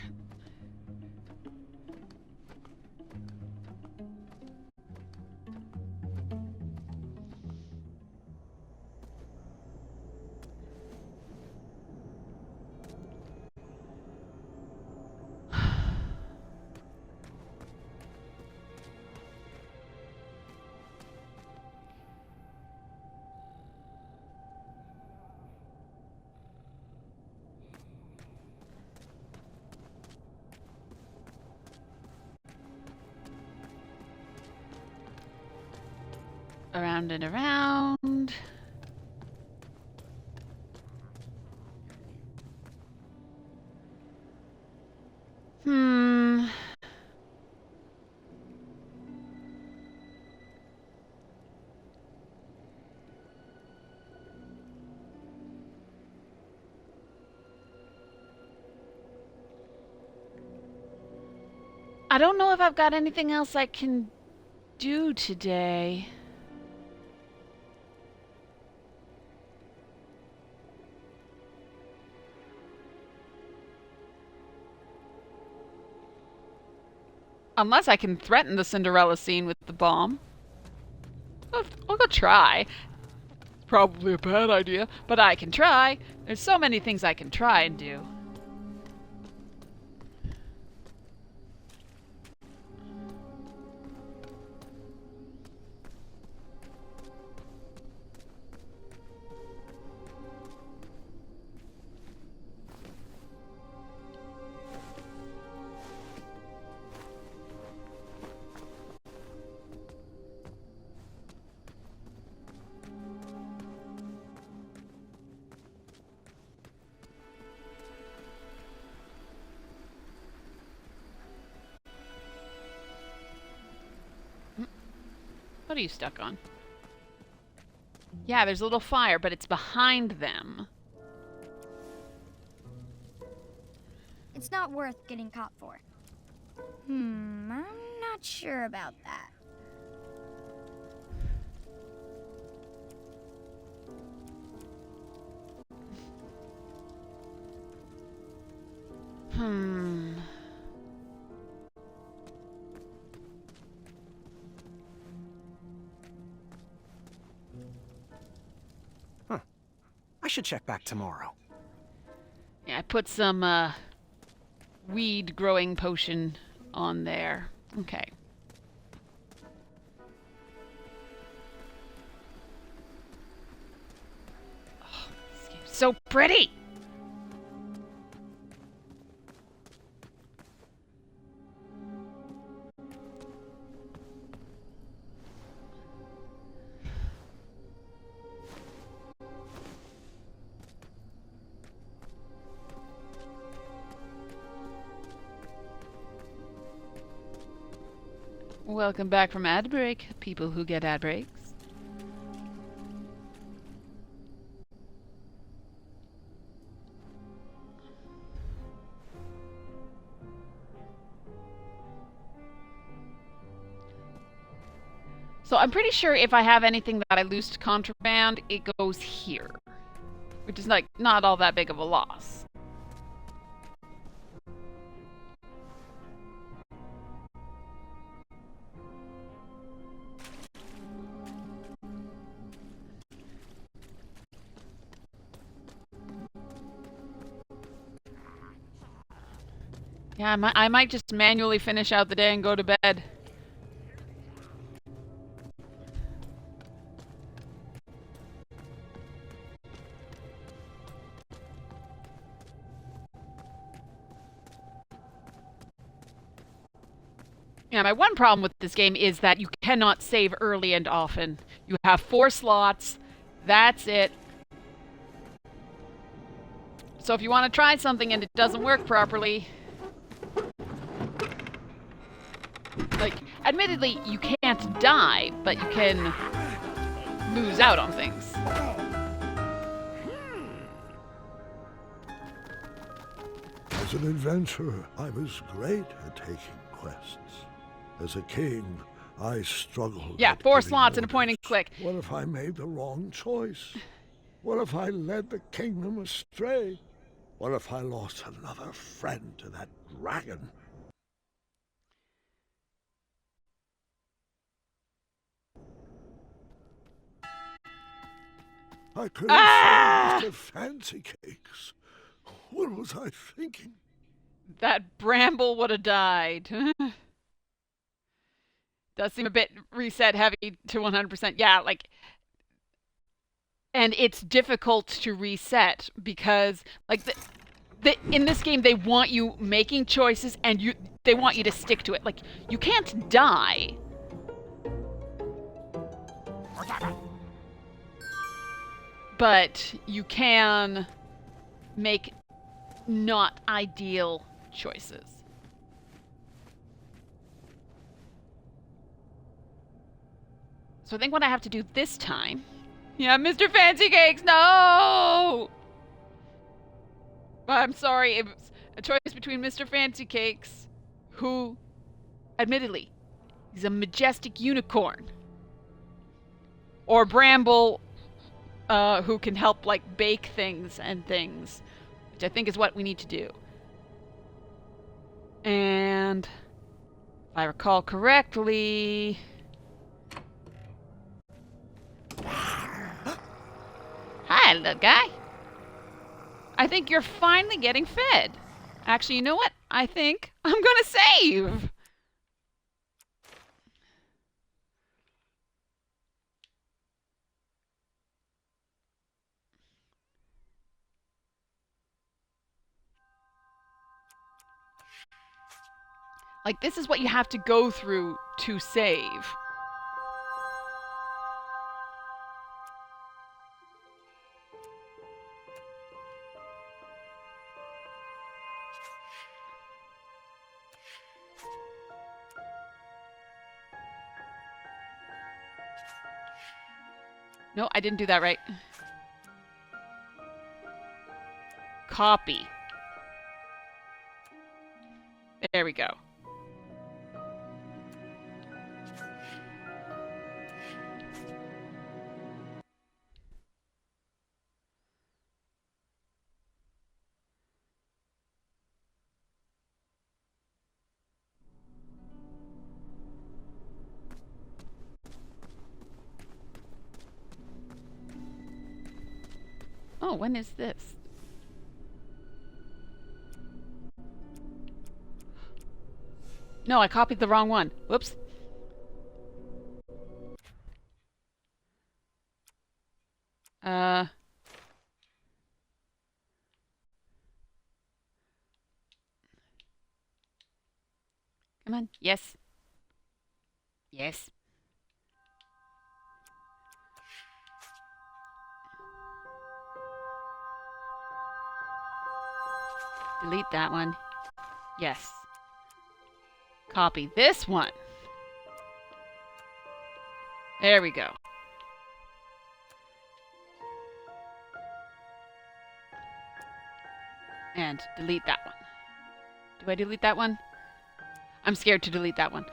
Around and around. I don't know if I've got anything else I can do today. Unless I can threaten the Cinderella scene with the bomb. I'll go try. It's probably a bad idea, but I can try. There's so many things I can try and do. What are you stuck on? Yeah, there's a little fire, but it's behind them. It's not worth getting caught for. I'm not sure about that. Huh. I should check back tomorrow. Yeah, I put some weed growing potion on there. Okay. Oh, this game's so pretty! Welcome back from ad break, people who get ad breaks. So I'm pretty sure if I have anything that I lose to contraband, it goes here. Which is like not all that big of a loss. Yeah, I might just manually finish out the day and go to bed. Yeah, my one problem with this game is that you cannot save early and often. You have 4 slots. That's it. So if you want to try something and it doesn't work properly... Like, admittedly, you can't die, but you can lose out on things. As an adventurer, I was great at taking quests. As a king, I struggled. Yeah, at 4 giving slots and a orders. point and click. What if I made the wrong choice? What if I led the kingdom astray? What if I lost another friend to that dragon? I could have saved Mr. Fancy Cakes. What was I thinking? That bramble would have died. Does seem a bit reset heavy to 100%. Yeah, like... And it's difficult to reset because, like, in this game, they want you making choices and they want you to stick to it. Like, you can't die. But you can make not ideal choices. So I think what I have to do this time... Yeah, Mr. Fancy Cakes, no! I'm sorry, it was a choice between Mr. Fancy Cakes, who, admittedly, is a majestic unicorn, or Bramble, who can help, like, bake things and things, which I think is what we need to do. And, if I recall correctly... Hi, little guy. I think you're finally getting fed. Actually, you know what? I think I'm gonna save. Like, this is what you have to go through to save. No, I didn't do that right. Copy. There we go. Oh, when is this? No, I copied the wrong one. Whoops. Come on. Yes. Yes. Delete that one. Yes. Copy this one. There we go. And delete that one. Do I delete that one? I'm scared to delete that one.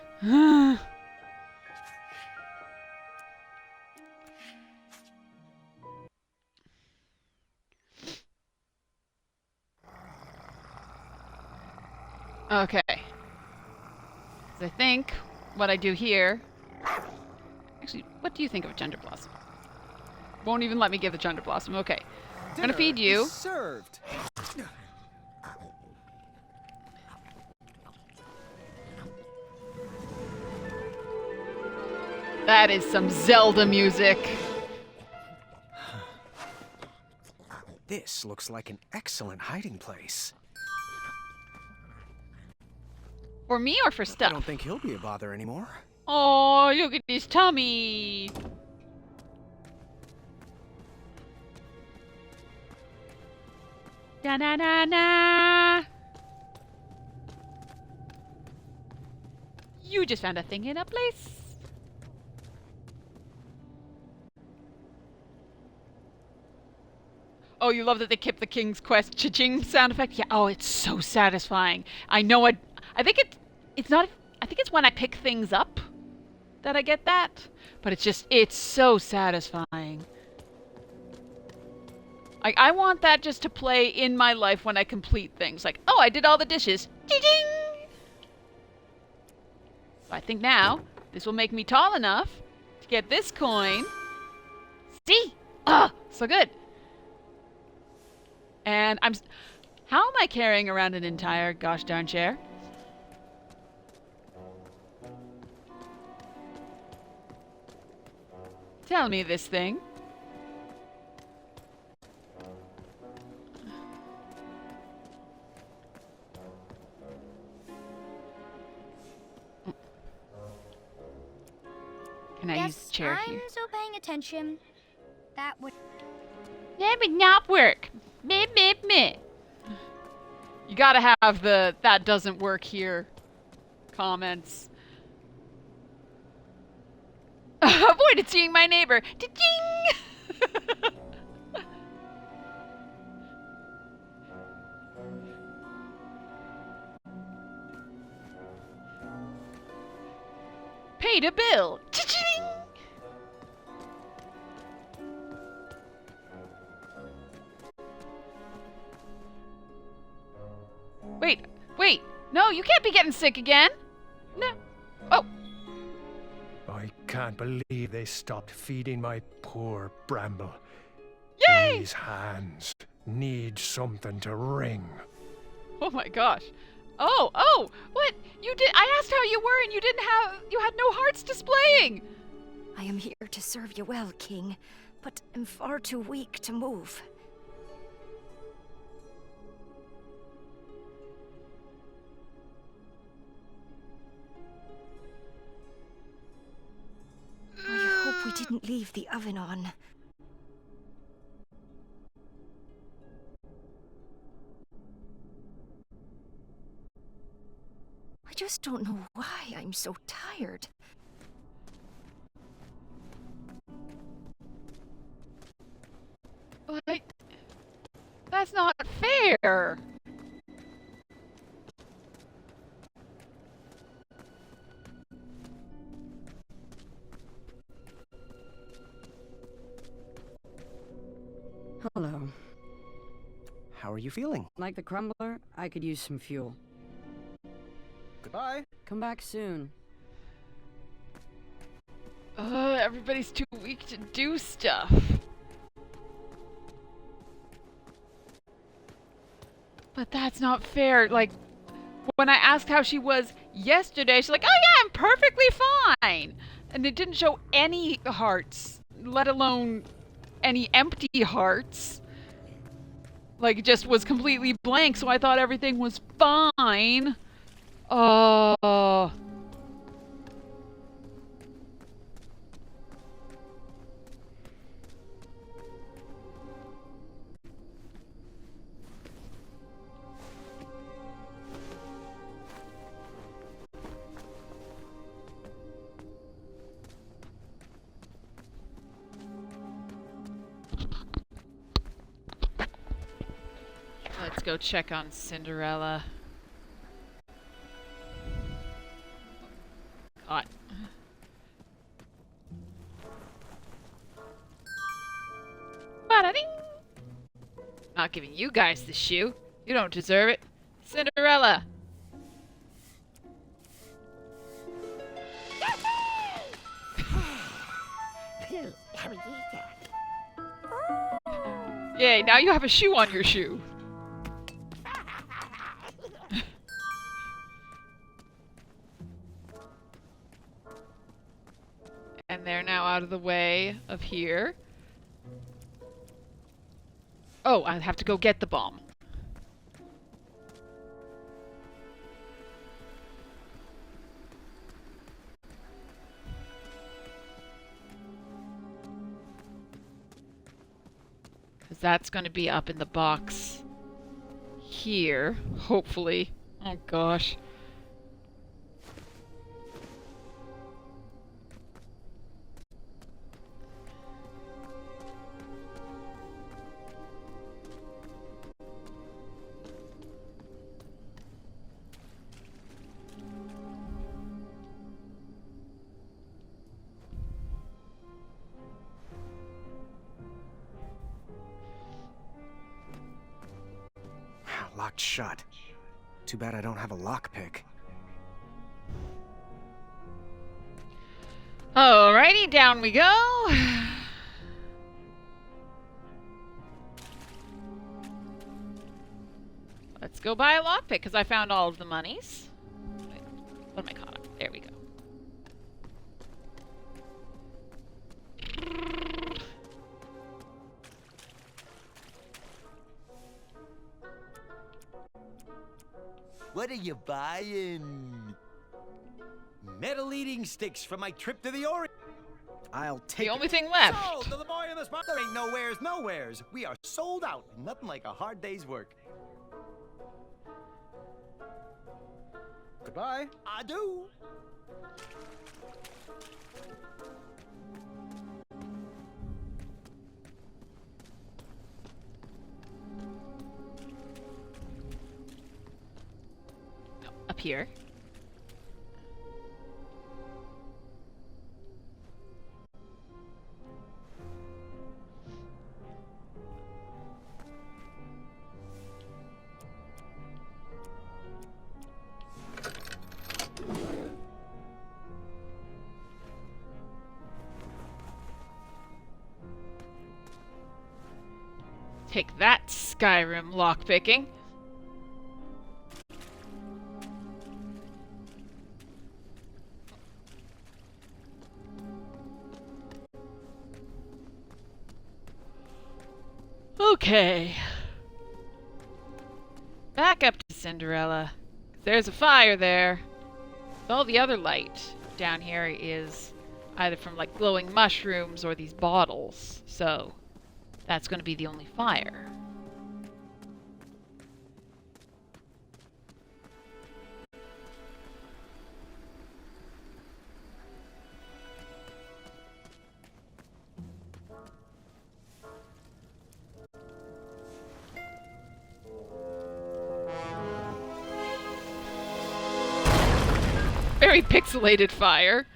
Okay. So I think what I do here... Actually, what do you think of a Gender Blossom? Won't even let me give the Gender Blossom. Okay. I'm gonna feed you. Served. That is some Zelda music. This looks like an excellent hiding place. For me or for I stuff? don't think he'll be a bother anymore. Oh, look at his tummy. Da na na na. You just found a thing in a place. Oh, you love that they kept the King's Quest cha-ching sound effect? Yeah, oh, it's so satisfying. I know I think it's not, I think it's when I pick things up that I get that. But it's so satisfying. Like, I want that just to play in my life when I complete things. Like, oh, I did all the dishes. Cha-ching! So I think now, this will make me tall enough to get this coin. See? Ah, so good. And how am I carrying around an entire gosh darn chair? Tell me this thing. Can I use the chair here? I'm still paying attention. That would... That would not work. Meh, meh, meh. You gotta have the "that doesn't work here" comments. Avoided seeing my neighbor. Cha-ching! Paid a bill. Cha-ching! Wait. No, you can't be getting sick again. No. Oh. I can't believe they stopped feeding my poor Bramble. Yay! These hands need something to wring. Oh my gosh. Oh, what? You did, I asked how you were and you had no hearts displaying. I am here to serve you well, King, but am far too weak to move. I hope we didn't leave the oven on. I just don't know why I'm so tired. Like, that's not fair. Hello. How are you feeling? Like the crumbler, I could use some fuel. Goodbye. Come back soon. Everybody's too weak to do stuff. But that's not fair. Like, when I asked how she was yesterday, she's like, oh yeah, I'm perfectly fine. And it didn't show any hearts, let alone any empty hearts. Like, it just was completely blank, so I thought everything was fine. Let's go check on Cinderella. Hot. Ba-da-ding! Not giving you guys the shoe. You don't deserve it. Cinderella! Yay, now you have a shoe on your shoe. And they're now out of the way of here. Oh, I have to go get the bomb. Because that's going to be up in the box here, hopefully. Oh gosh. Locked shut. Too bad I don't have a lockpick. Alrighty, down we go. Let's go buy a lockpick, because I found all of the monies. Wait, what am I caught up? There we go. What are you buying? Metal eating sticks from my trip to the Orient. I'll take the only thing left. Sold to the boy in the spot. There ain't nowheres. We are sold out. Nothing like a hard day's work. Goodbye. Adieu. Up here. Take that, Skyrim lockpicking. Okay. Back up to Cinderella. There's a fire there. All the other light down here is either from like glowing mushrooms or these bottles. So that's going to be the only fire. Very pixelated fire.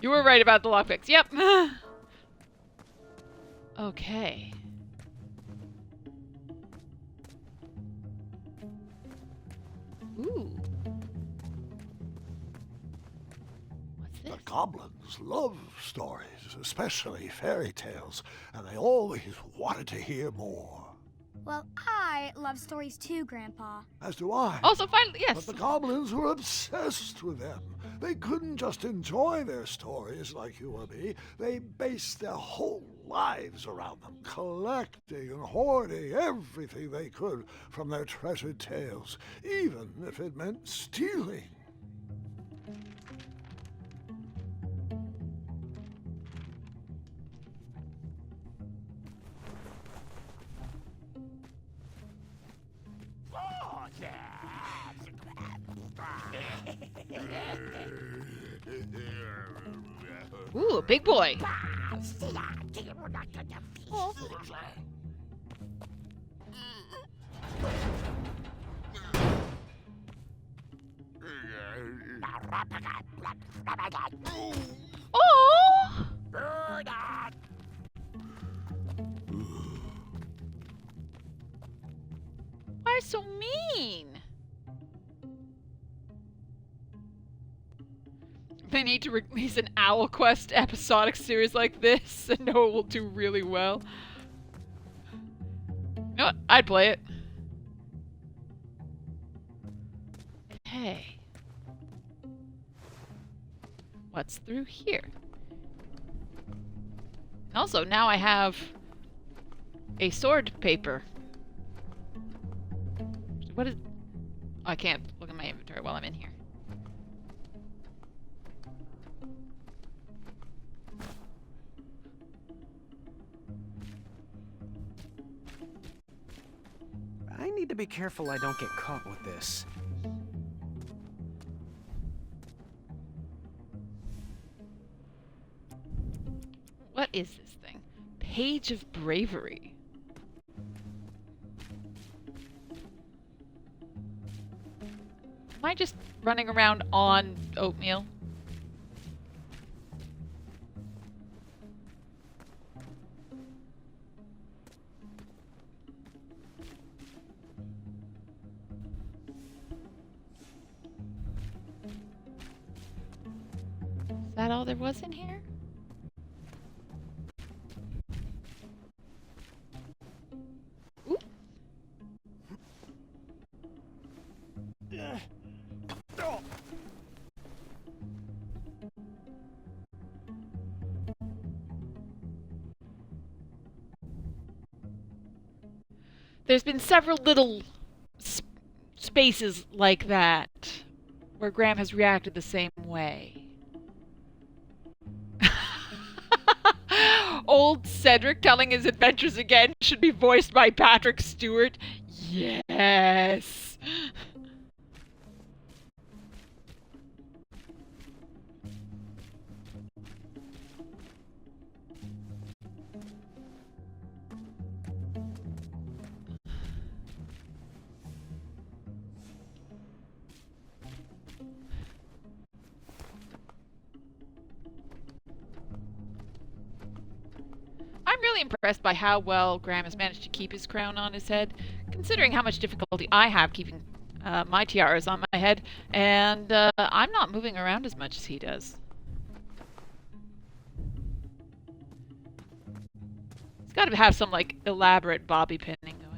You were right about the lockpicks. Yep. Okay. Ooh. What's this? The goblins love stories, especially fairy tales, and they always wanted to hear more. Well, I love stories too, Grandpa. As do I. Also, finally, yes. But the goblins were obsessed with them. They couldn't just enjoy their stories like you or me. They based their whole lives around them, collecting and hoarding everything they could from their treasured tales, even if it meant stealing. Ooh, a big boy. Oh. Oh! Why so mean? They need to release an Owl Quest episodic series like this, and know it will do really well. You know what? I'd play it. Okay. what's through here. Also, now I have a sword paper. What is... I can't look at my inventory while I'm in here. I need to be careful I don't get caught with this. What is this thing? Page of Bravery. Am I just running around on oatmeal? Is that all there was in here? Ooh. There's been several little spaces like that where Graham has reacted the same way. Old Cedric telling his adventures again should be voiced by Patrick Stewart. Yes. I'm really impressed by how well Graham has managed to keep his crown on his head, considering how much difficulty I have keeping my tiaras on my head, and I'm not moving around as much as he does. He's got to have some, like, elaborate bobby pinning going on.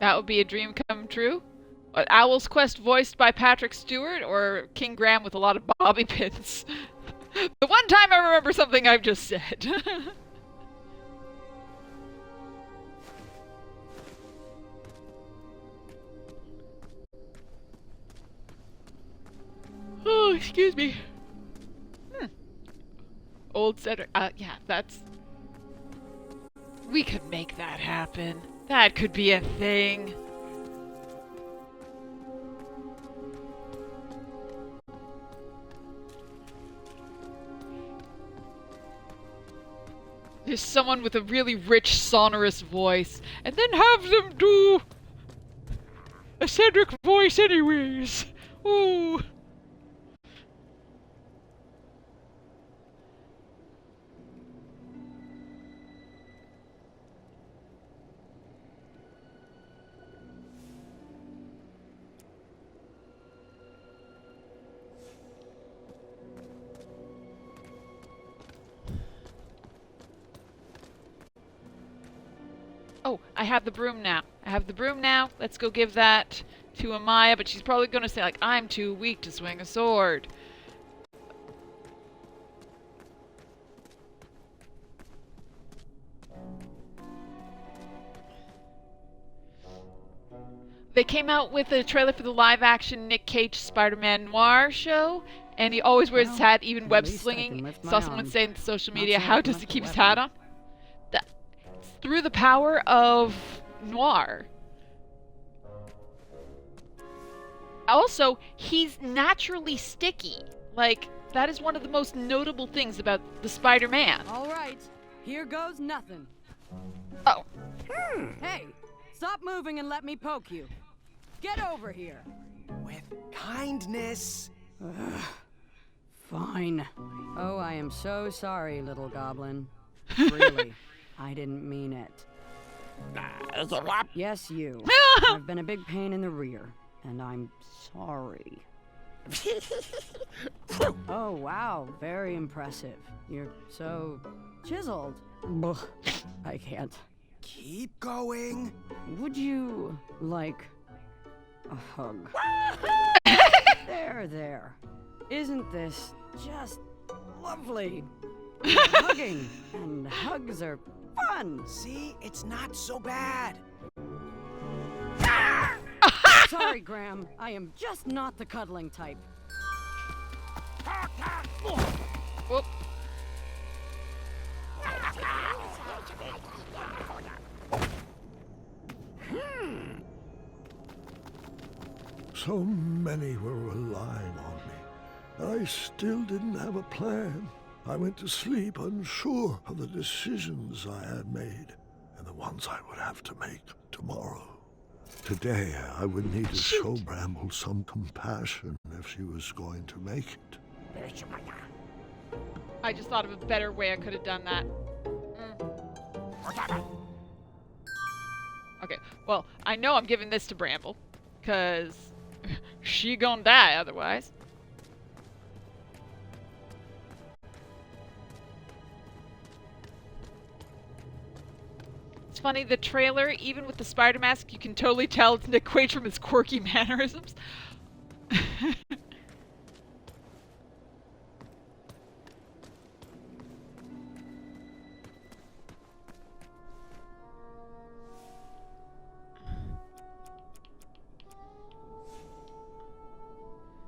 That would be a dream come true? What, Owl's Quest voiced by Patrick Stewart, or King Graham with a lot of bobby pins? The one time I remember something I've just said. Oh, excuse me. Old Cedric. Yeah, that's... We could make that happen. That could be a thing. There's someone with a really rich, sonorous voice, and then have them do a Cedric voice anyways. Ooh. Oh, I have the broom now. Let's go give that to Amaya, but she's probably going to say, like, I'm too weak to swing a sword. They came out with a trailer for the live-action Nick Cage Spider-Man Noir show, and he always wears his hat, even web-slinging. Saw someone say in social media, how does he keep his hat on? Through the power of Noir. Also, he's naturally sticky. Like, that is one of the most notable things about the Spider-Man. All right, here goes nothing. Oh. Hey, stop moving and let me poke you. Get over here. With kindness. Fine. Oh, I am so sorry, little goblin. Really, I didn't mean it. Yes, you. I've been a big pain in the rear, and I'm sorry. Oh, wow. Very impressive. You're so chiseled. Ugh, I can't. Keep going. Would you like a hug? There. Isn't this just lovely? Hugging and hugs are fun. See, it's not so bad. Sorry, Graham. I am just not the cuddling type. Whoop. So many were relying on me, and I still didn't have a plan. I went to sleep unsure of the decisions I had made, and the ones I would have to make tomorrow. Today, I would need to show Bramble some compassion if she was going to make it. I just thought of a better way I could have done that. Okay, well, I know I'm giving this to Bramble, because she gonna die otherwise. It's funny, the trailer, even with the spider mask, you can totally tell it's Nick Quaid from his quirky mannerisms.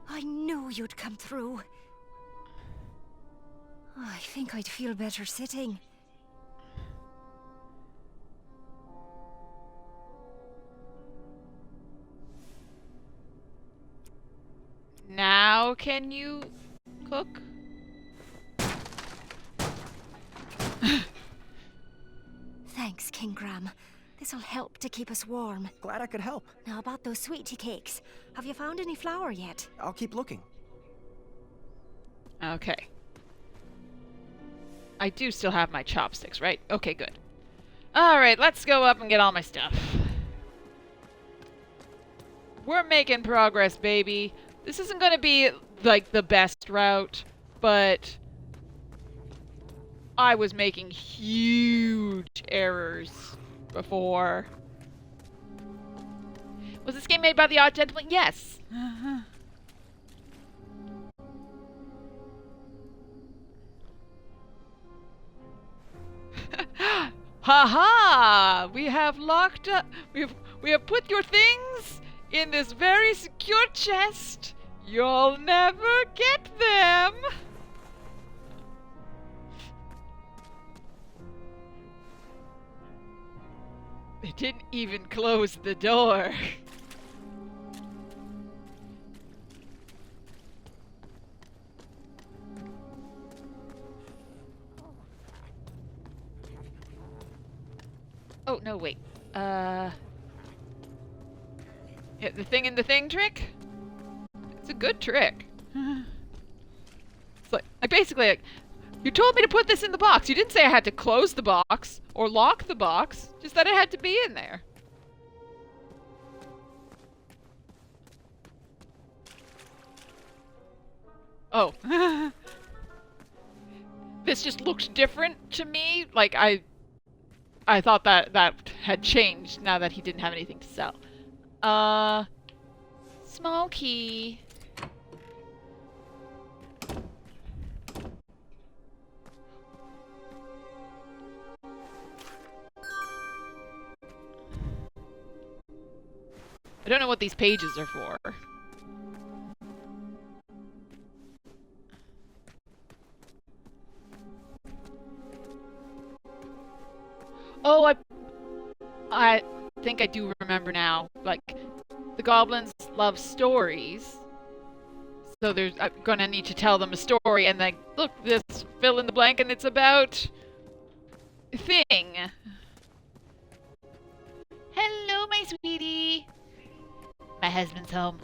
I knew you'd come through. I think I'd feel better sitting. Now can you cook? Thanks, King Graham. This'll help to keep us warm. Glad I could help. Now about those sweetie cakes. Have you found any flour yet? I'll keep looking. Okay. I do still have my chopsticks, right? Okay, good. Alright, let's go up and get all my stuff. We're making progress, baby. This isn't gonna be, like, the best route, but I was making huge errors before. Was this game made by the Odd Gentleman? Yes. Ha! We have locked up. We have put your things in this very secure chest. You'll never get them. They didn't even close the door. Oh, no, wait. Yeah, the thing in the thing trick? It's a good trick. It's like basically, like, you told me to put this in the box. You didn't say I had to close the box or lock the box, just that it had to be in there. Oh. This just looks different to me. Like, I thought that had changed now that he didn't have anything to sell. Small key. I don't know what these pages are for. Oh, I think I do remember now. Like, the goblins love stories. So I'm gonna need to tell them a story and like, look, this fill in the blank and it's about thing. Hello, my sweetie. My husband's home.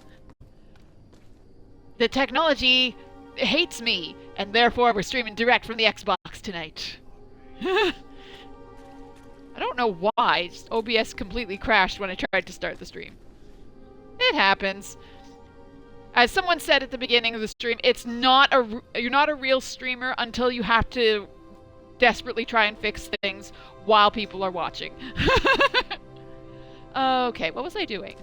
The technology hates me, and therefore we're streaming direct from the Xbox tonight. I don't know why. OBS completely crashed when I tried to start the stream. It happens. As someone said at the beginning of the stream, you're not a real streamer until you have to desperately try and fix things while people are watching. Okay, what was I doing?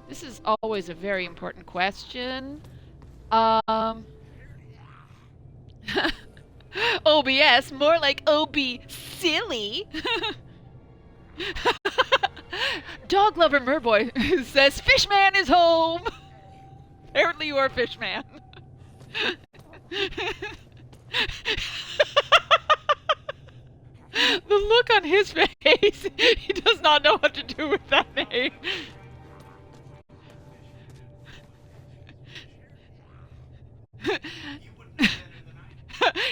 This is always a very important question. OBS, more like OB silly. Dog lover Merboy says Fishman is home. Apparently you are Fishman. The look on his face, he does not know what to do with that name.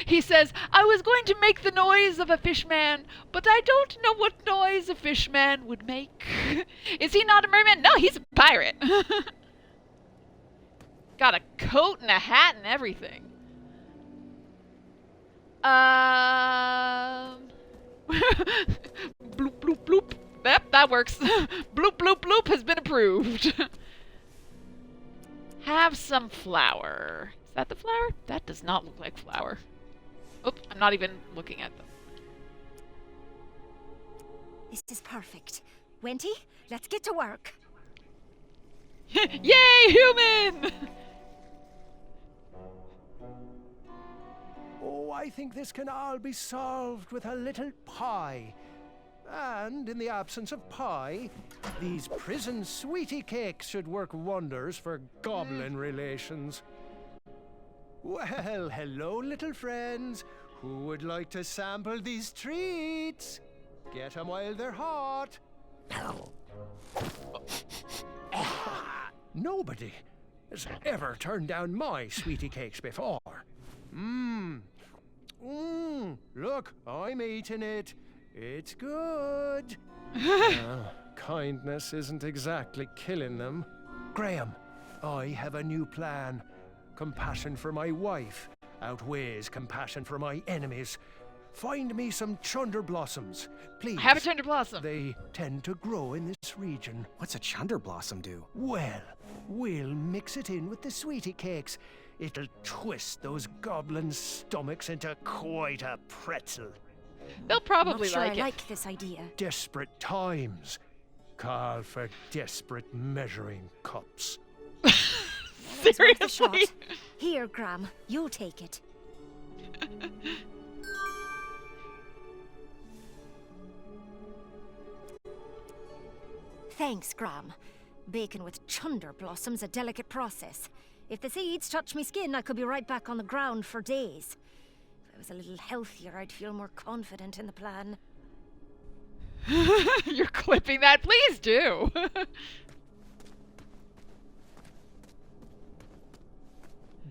He says, I was going to make the noise of a fishman, but I don't know what noise a fishman would make. Is he not a merman? No, he's a pirate. Got a coat and a hat and everything. Bloop, bloop, bloop. Yep, that works. Bloop, bloop, bloop has been approved. Have some flour. Is that the flour? That does not look like flour. Oops, I'm not even looking at them. This is perfect. Wenty, let's get to work. Yay, human! Oh, I think this can all be solved with a little pie. And in the absence of pie, these prison sweetie cakes should work wonders for goblin relations. Well, hello, little friends. Who would like to sample these treats? Get 'em while they're hot. Nobody has ever turned down my sweetie cakes before. Look, I'm eating it. It's good. Kindness isn't exactly killing them. Graham, I have a new plan. Compassion for my wife outweighs compassion for my enemies. Find me some chunder blossoms, please. I have a chunder blossom. They tend to grow in this region. What's a chunder blossom do? Well, we'll mix it in with the sweetie cakes. It'll twist those goblins' stomachs into quite a pretzel. They'll probably Not sure like I it. like this idea. Desperate times call for desperate measuring cups. It's worth a shot. Seriously? Here, Graham, you'll take it. Thanks, Graham. Baking with chunder blossom's a delicate process. If the seeds touch me skin, I could be right back on the ground for days. If I was a little healthier, I'd feel more confident in the plan. You're clipping that? Please do.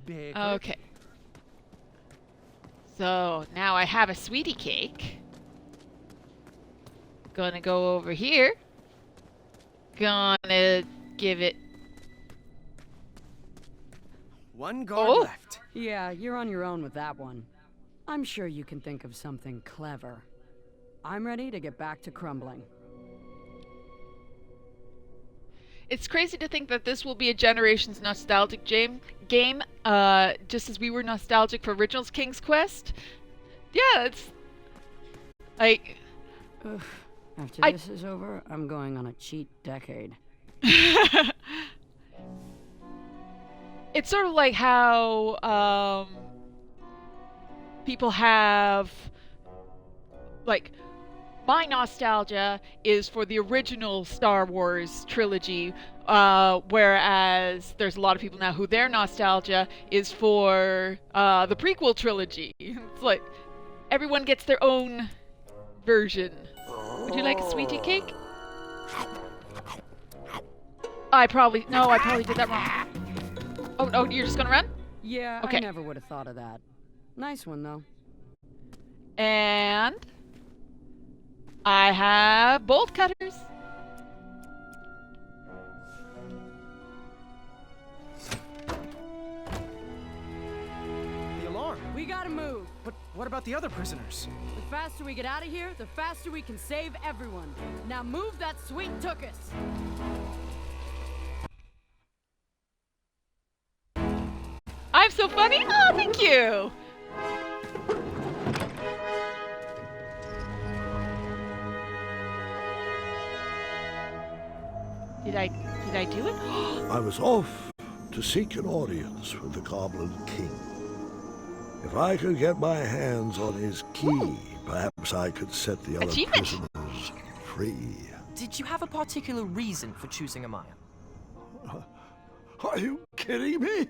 Baker. Okay. So now I have a sweetie cake. Gonna go over here. Gonna give it. One guard Oh. left. Yeah, you're on your own with that one. I'm sure you can think of something clever. I'm ready to get back to crumbling. It's crazy to think that this will be a generation's nostalgic game, just as we were nostalgic for Originals King's Quest. Yeah, it's like Ugh. After I- this is over, I'm going on a cheat decade. it's sort of like how people have like my nostalgia is for the original Star Wars trilogy, whereas there's a lot of people now who their nostalgia is for the prequel trilogy. It's like everyone gets their own version. Would you like a sweetie cake? I probably did that wrong. Oh, no, you're just gonna run? Yeah, Okay. I never would have thought of that. Nice one, though. And I have bolt cutters. What about the other prisoners? The faster we get out of here, the faster we can save everyone. Now move that sweet tuchus! I'm so funny? Oh, thank you! Did I do it? I was off to seek an audience with the Goblin King. If I could get my hands on his key, perhaps I could set the other prisoners free. Did you have a particular reason for choosing Amaya? Are you kidding me?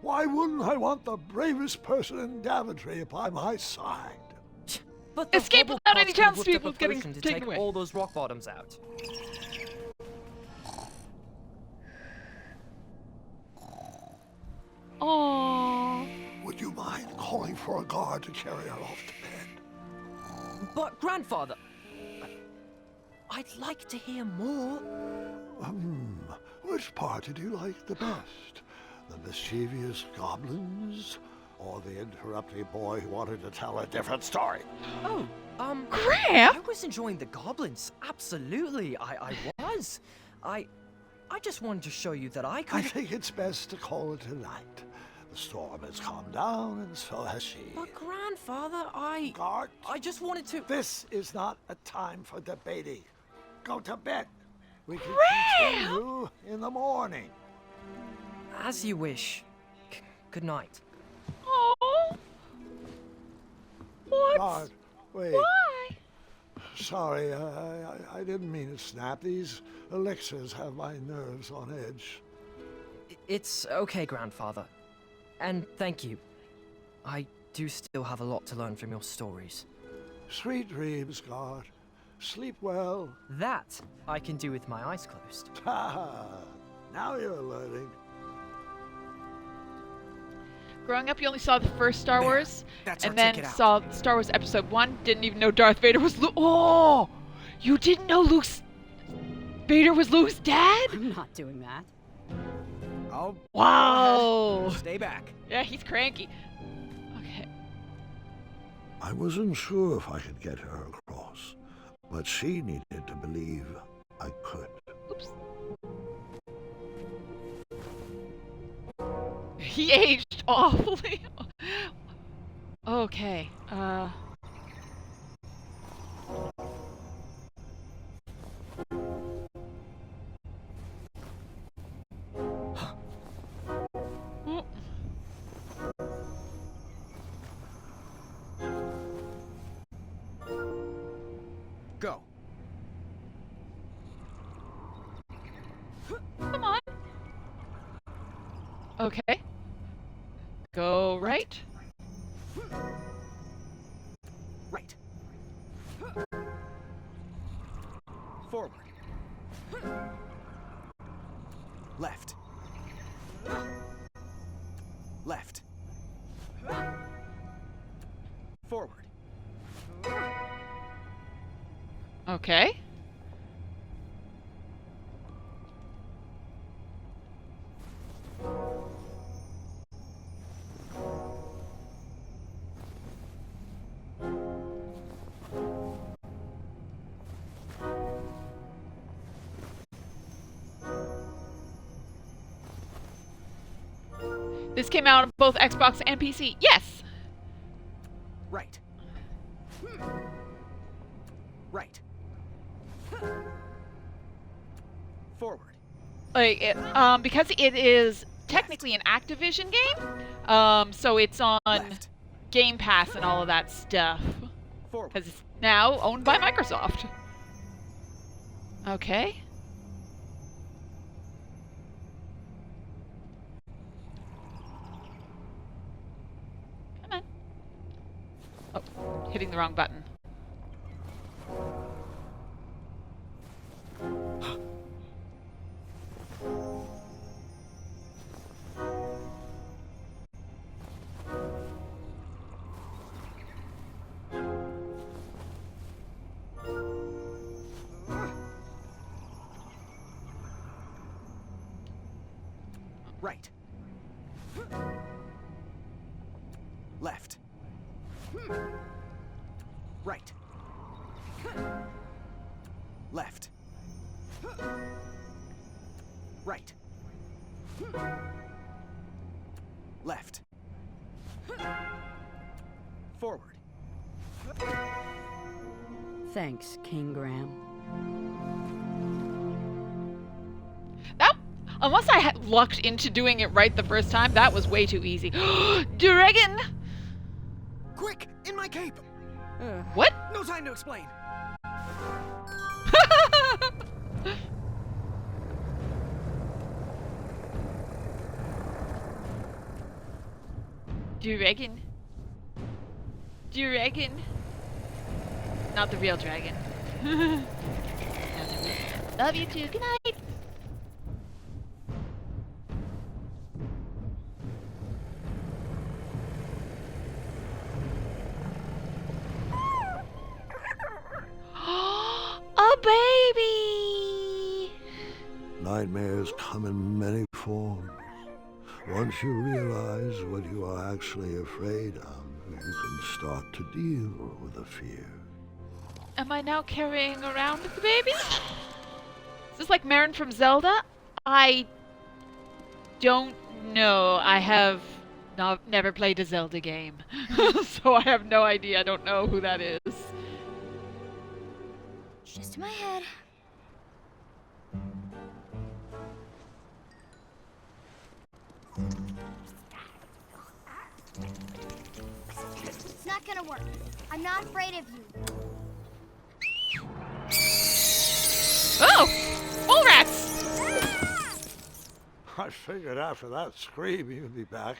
Why wouldn't I want the bravest person in Daventry by my side? But the Escape Hobble without any Pots could have whipped townspeople up a getting potion to taken take away. all those rock bottoms out. Aww. Would you mind calling for a guard to carry her off to bed? But, Grandfather, I'd like to hear more. Which part did you like the best? The mischievous goblins? Or the interrupting boy who wanted to tell a different story? Oh, Graham? I was enjoying the goblins. Absolutely, I was. I just wanted to show you that I could... I think it's best to call it a night. The storm has calmed down, and so has she. But, Grandfather, Guard, I just wanted to... this is not a time for debating. Go to bed. We can continue in the morning. As you wish. Good night. Oh. What? Guard, wait. Why? Sorry, I didn't mean to snap. These elixirs have my nerves on edge. It's okay, Grandfather. And thank you. I do still have a lot to learn from your stories. Sweet dreams, Guard. Sleep well. That I can do with my eyes closed. Now you're learning. Growing up, you only saw the first Star Wars, That's and our then ticket out. saw Star Wars Episode 1. Didn't even know Darth Vader was Luke. Oh! You didn't know Vader was Luke's dad? I'm not doing that. Oh, Wow! stay back. Yeah, he's cranky. Okay. I wasn't sure if I could get her across, but she needed to believe I could. Oops. He aged awfully. Okay. Go. Come on. Okay. Go right. Right. Forward. Left. Left. Forward. Okay. This came out on both Xbox and PC. Yes! Right. Right. Forward. Because it is technically an Activision game, so it's on Left. Game Pass and all of that stuff. Forward. Because it's now owned by Microsoft. Okay. Come on. Oh, hitting the wrong button. Right. Left. Left. Right. Left. Forward. Thanks, King Graham. That, unless I had lucked into doing it right the first time, that was way too easy. Dragon! Quick! In my cape! What? No time to explain. Dragon. Dragon. Not the real dragon. Not the real. Love you too. Good night. A baby! Nightmares come in many forms. Once you realize what you are actually afraid of, you can start to deal with the fear. Am I now carrying around the baby? Is this like Marin from Zelda? I don't know. I have never played a Zelda game. So I have no idea. I don't know who that is. Just in my head. It's not gonna work. I'm not afraid of you. Oh! Mole rats! I figured after that scream you'd be back.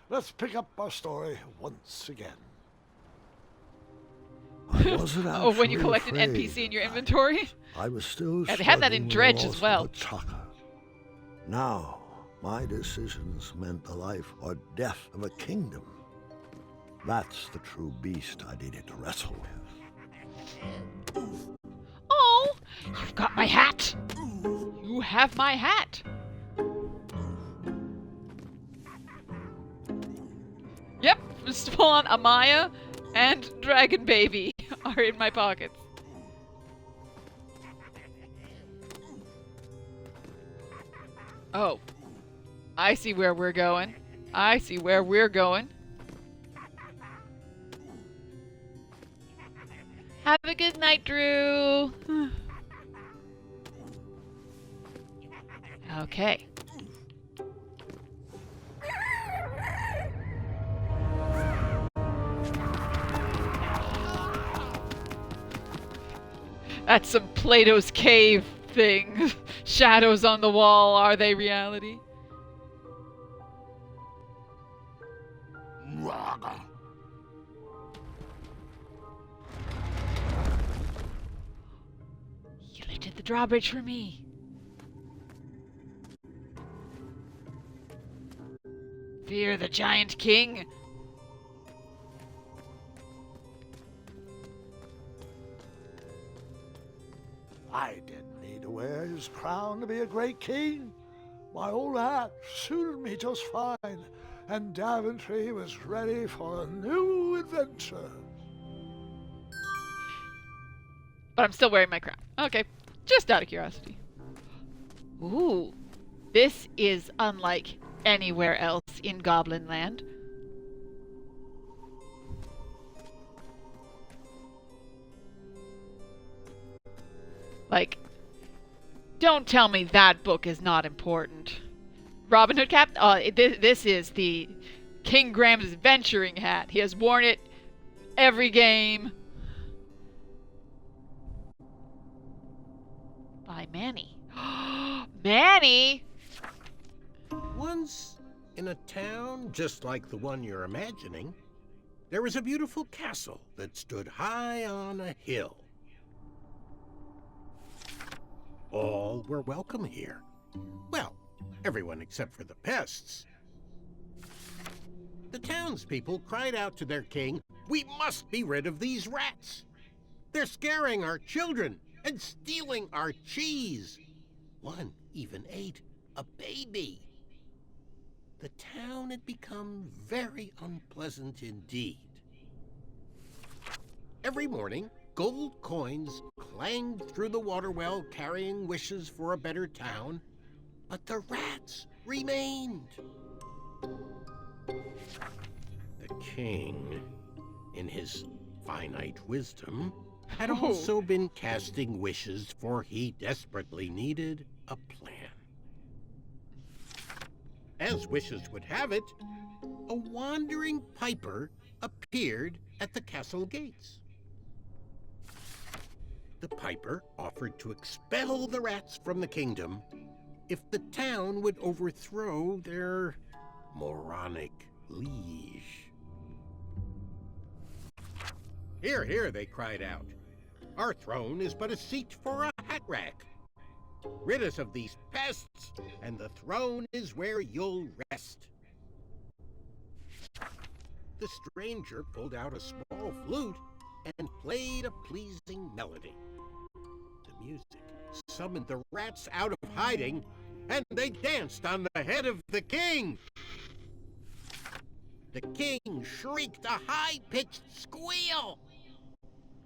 Let's pick up our story once again. I wasn't Oh, when you actually collect an afraid NPC in your that inventory? I was still Yeah, they have that in struggling with Dredge the as loss well. of the Chaka. Now, my decisions meant the life or death of a kingdom. That's the true beast I needed to wrestle with. Oh! You've got my hat! You have my hat! Yep, just full on Amaya and Dragon Baby are in my pockets. Oh. I see where we're going. I see where we're going. Have a good night, Drew. Okay. That's some Plato's cave thing. Shadows on the wall, are they reality? You lifted the drawbridge for me. Fear the giant king. I didn't need to wear his crown to be a great king. My old hat suited me just fine, and Daventry was ready for a new adventure. But I'm still wearing my crown. Okay, just out of curiosity. Ooh, this is unlike anywhere else in Goblin Land. Like, don't tell me that book is not important. Robin Hood cap? This is the King Graham's adventuring hat. He has worn it every game. By Manny. Manny! Once, in a town just like the one you're imagining, there was a beautiful castle that stood high on a hill. All were welcome here. Well, everyone except for the pests. The townspeople cried out to their king, "We must be rid of these rats! They're scaring our children and stealing our cheese!" One even ate a baby. The town had become very unpleasant indeed. Every morning, gold coins clanged through the water well carrying wishes for a better town, but the rats remained. The king, in his finite wisdom, had also been casting wishes, for he desperately needed a plan. As wishes would have it, a wandering piper appeared at the castle gates. The piper offered to expel the rats from the kingdom if the town would overthrow their moronic liege. "Hear, hear," they cried out. "Our throne is but a seat for a hat rack. Rid us of these pests, and the throne is where you'll rest." The stranger pulled out a small flute and played a pleasing melody. The music summoned the rats out of hiding, and they danced on the head of the king. The king shrieked a high-pitched squeal,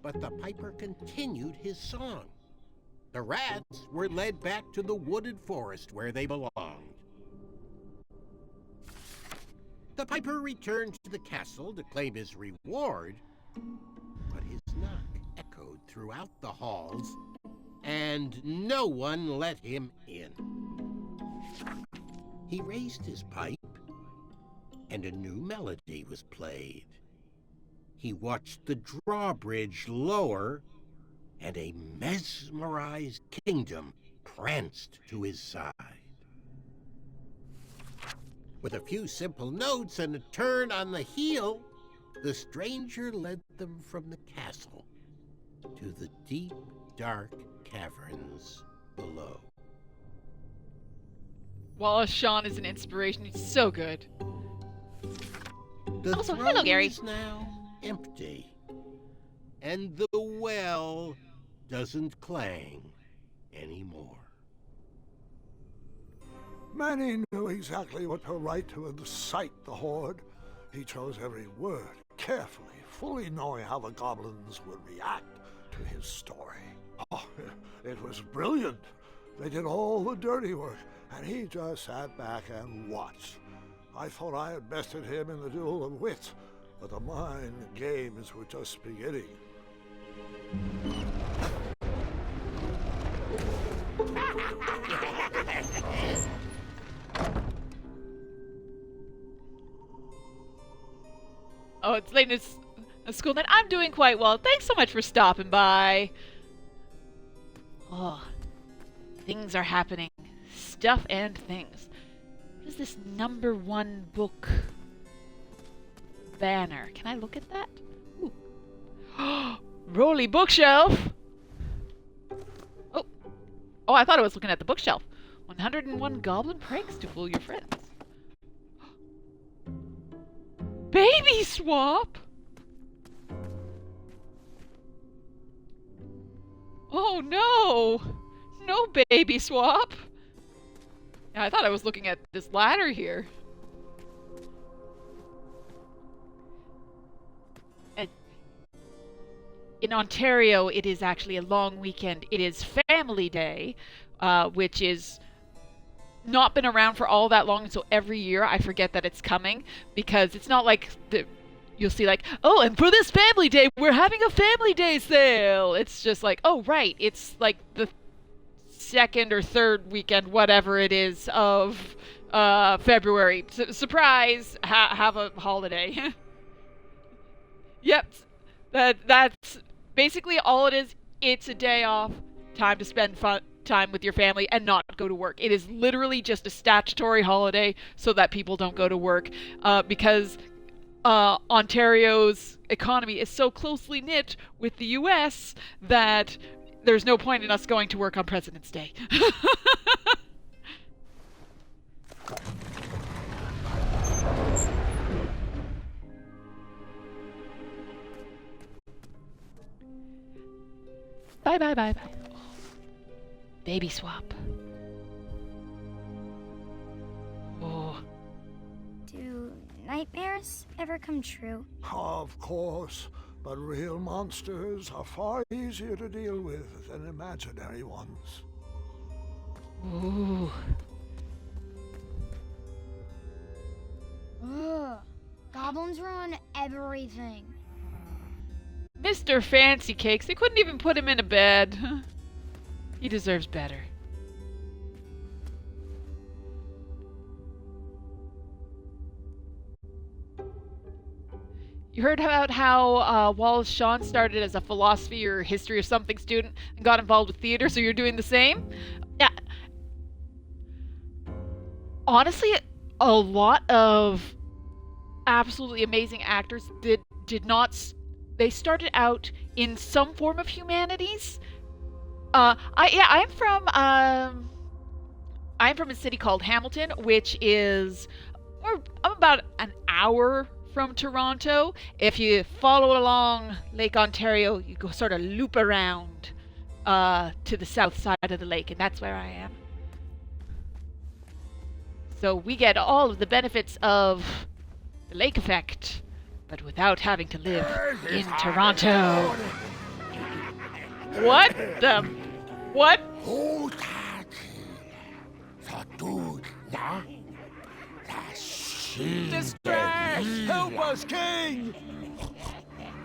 but the piper continued his song. The rats were led back to the wooded forest where they belonged. The piper returned to the castle to claim his reward, but his knock echoed throughout the halls, and no one let him in. He raised his pipe, and a new melody was played. He watched the drawbridge lower, and a mesmerized kingdom pranced to his side. With a few simple notes and a turn on the heel, the stranger led them from the castle to the deep, dark caverns below. Wallace Shawn is an inspiration. He's so good. The Also, throne hello, Gary. is now empty, and the well doesn't clang anymore. Manny knew exactly what to write to incite the horde. He chose every word carefully, fully knowing how the goblins would react to his story. Oh, it was brilliant. They did all the dirty work, and he just sat back and watched. I thought I had bested him in the duel of wits, but the mind games were just beginning. Oh, it's late in a school night. I'm doing quite well. Thanks so much for stopping by. Oh, things are happening. Stuff and things. What is this #1 book banner? Can I look at that? Ooh. Rolly bookshelf! Oh, I thought I was looking at the bookshelf. 101 goblin pranks to fool your friends. Baby swap? Oh no! No baby swap! Yeah, I thought I was looking at this ladder here. In Ontario, it is actually a long weekend. It is Family Day, which is not been around for all that long, so every year I forget that it's coming, because it's not like you'll see like, oh, and for this Family Day, we're having a Family Day sale. It's just like, oh, right, it's like the second or third weekend, whatever it is, of February. Surprise, have a holiday. Yep, that's basically all it is. It's a day off, time to spend time with your family and not go to work. It is literally just a statutory holiday so that people don't go to work, because Ontario's economy is so closely knit with the US that there's no point in us going to work on President's Day. Bye. Baby swap. Oh. Do nightmares ever come true? Of course, But real monsters are far easier to deal with than imaginary ones. Ooh. Ugh. Goblins ruin everything. Mr. Fancy Cakes, they couldn't even put him in a bed. He deserves better. You heard about how Wallace Shawn started as a philosophy or history or something student and got involved with theater, so you're doing the same? Yeah. Honestly, a lot of absolutely amazing actors did not. They started out in some form of humanities. I'm from a city called Hamilton, which is I'm about an hour from Toronto. If you follow along Lake Ontario, you go sort of loop around to the south side of the lake, and that's where I am. So we get all of the benefits of the lake effect, but without having to live in Toronto. What the? What? Distress! Help us, King!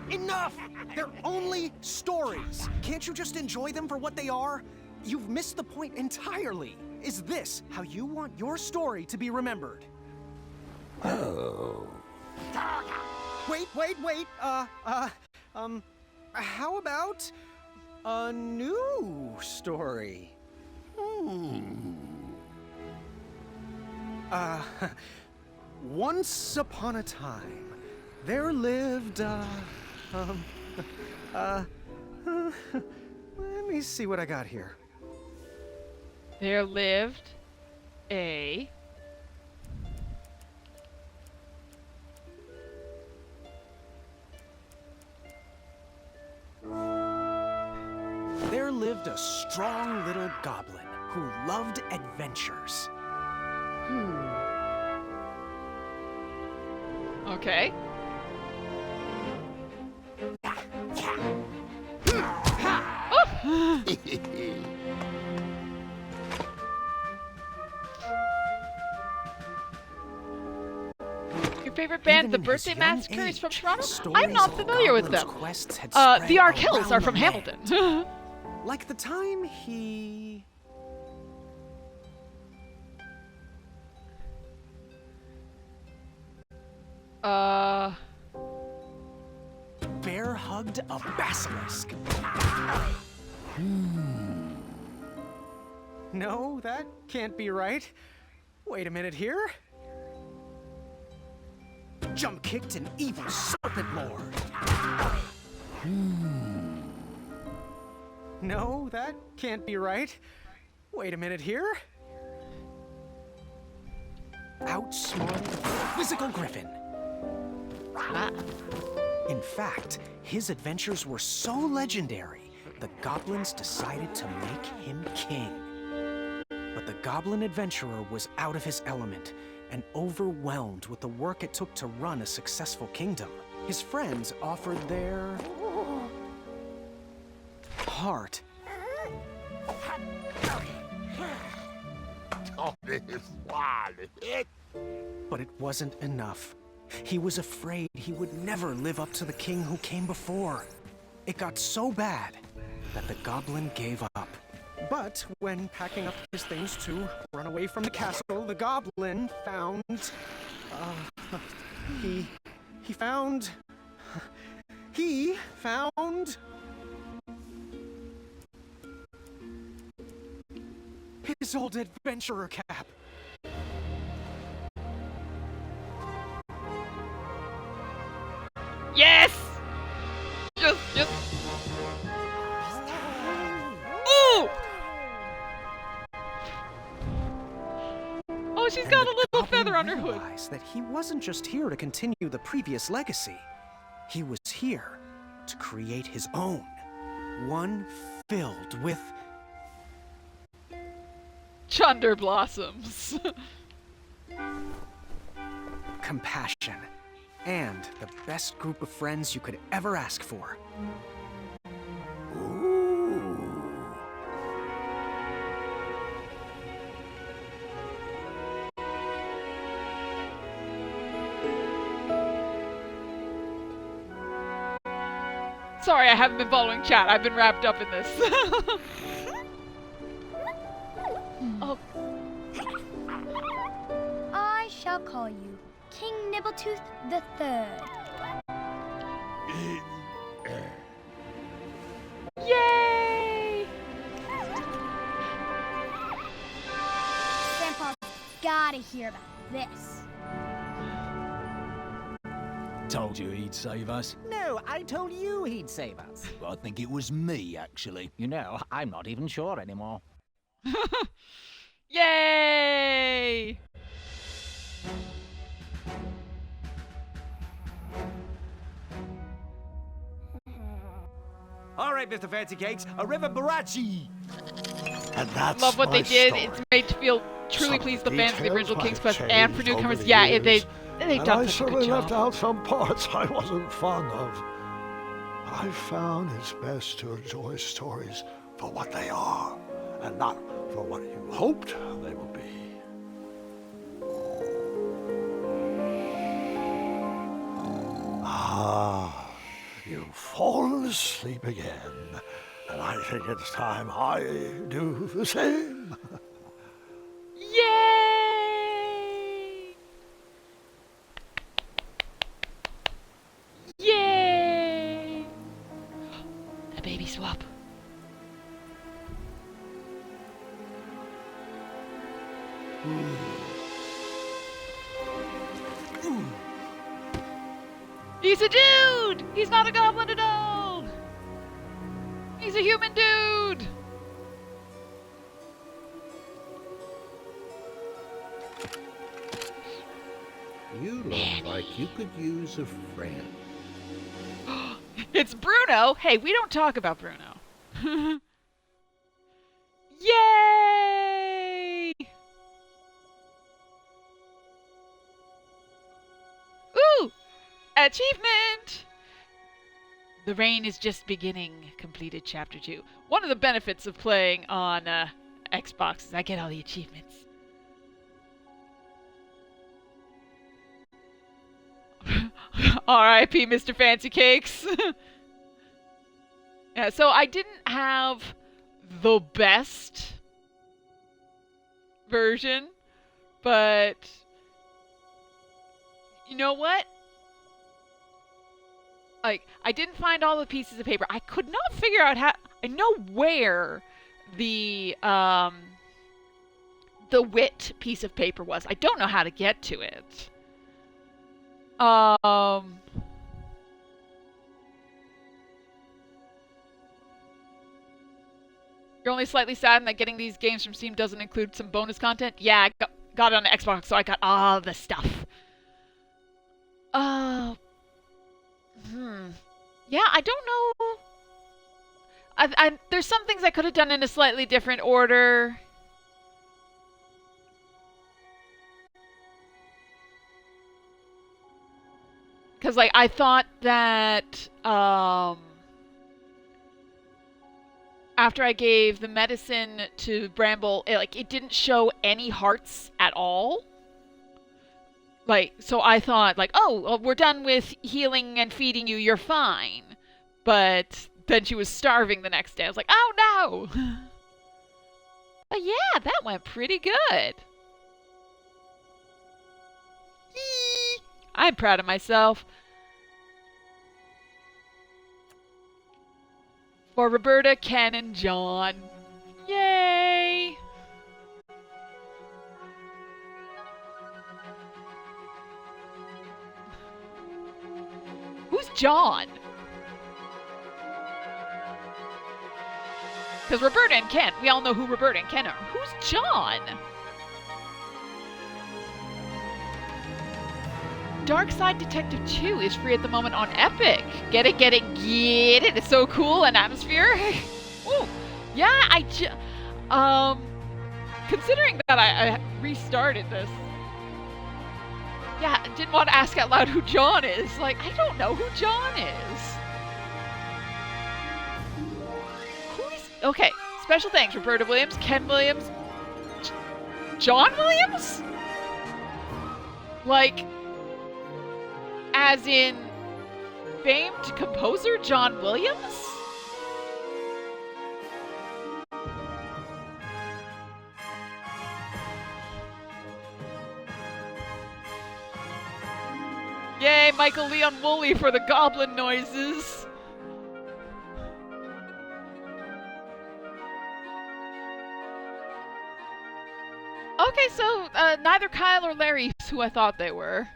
Enough! They're only stories. Can't you just enjoy them for what they are? You've missed the point entirely. Is this how you want your story to be remembered? Oh. Wait. How about a new story? Once upon a time, there lived, let me see what I got here. There lived a... There lived a strong little goblin who loved adventures. Okay. Your favorite band, The Birthday Massacre, is from Toronto? I'm not familiar with them. The Ark Hills are from Hamilton. Like the time he... bear-hugged a basilisk. No, that can't be right. Wait a minute here. Jump-kicked an evil serpent lord. No, that can't be right. Wait a minute here. Outsmarted a quizzical griffin. In fact, his adventures were so legendary, the goblins decided to make him king. But the goblin adventurer was out of his element and overwhelmed with the work it took to run a successful kingdom. His friends offered their... heart. But it wasn't enough. He was afraid he would never live up to the king who came before. It got so bad that the goblin gave up. But when packing up his things to run away from the castle, the goblin found... He found... his old adventurer cap. Yes! Just... Ooh! Oh, she's got a little feather on her hood. Realized that he wasn't just here to continue the previous legacy. He was here to create his own. One filled with... Chunder blossoms. compassion, and the best group of friends you could ever ask for. Ooh. Sorry, I haven't been following chat. I've been wrapped up in this. Oh. I shall call you King Nibbletooth the Third. Yay! Grandpa's gotta hear about this. Told you he'd save us. No, I told you he'd save us. I think it was me, actually. You know, I'm not even sure anymore. Yay! All right, Mr. Fancy Cakes, a river barachi. And that's Love what my they did. story. It's made to feel truly Some please the fans of the details original might King's have Quest and for changed over newcomers. the Yeah, years, they've and done I such a certainly good left job. out some parts I wasn't fond of. I found it's best to enjoy stories for what they are, and not for what you hoped they would be. Ah, you've fallen asleep again, and I think it's time I do the same. Yay! Yay! A baby swap. He's a dude! He's not a goblin at all! He's a human dude! You look like you could use a friend. It's Bruno! Hey, we don't talk about Bruno. Yay! Ooh! Achievement! The rain is just beginning. Completed chapter 2. One of the benefits of playing on Xbox is I get all the achievements. R.I.P. Mr. Fancy Cakes. Yeah, so I didn't have the best version, but you know what? Like, I didn't find all the pieces of paper. I could not figure out how. I know where the wit piece of paper was. I don't know how to get to it. You're only slightly saddened that getting these games from Steam doesn't include some bonus content? Yeah, I got it on the Xbox, so I got all the stuff. Yeah, I don't know. There's some things I could have done in a slightly different order. Because, like, I thought that, after I gave the medicine to Bramble, it didn't show any hearts at all. Like, so I thought, like, oh, well, we're done with healing and feeding you, you're fine. But then she was starving the next day. I was like, oh, no! But yeah, that went pretty good. Yee! I'm proud of myself. For Roberta, Ken, and John. Yay! Who's John? Because Roberta and Ken, we all know who Roberta and Ken are. Who's John? Dark Side Detective 2 is free at the moment on Epic. Get it, get it, get it. It's so cool and atmospheric. Ooh, yeah, considering that I restarted this. Yeah, I didn't want to ask out loud who John is. Like, I don't know who John is. Who is... Okay, special thanks. Roberta Williams, Ken Williams, John Williams? Like, as in famed composer John Williams? Yay, Michael Leon Woolley for the goblin noises. Okay, so neither Kyle or Larry is who I thought they were.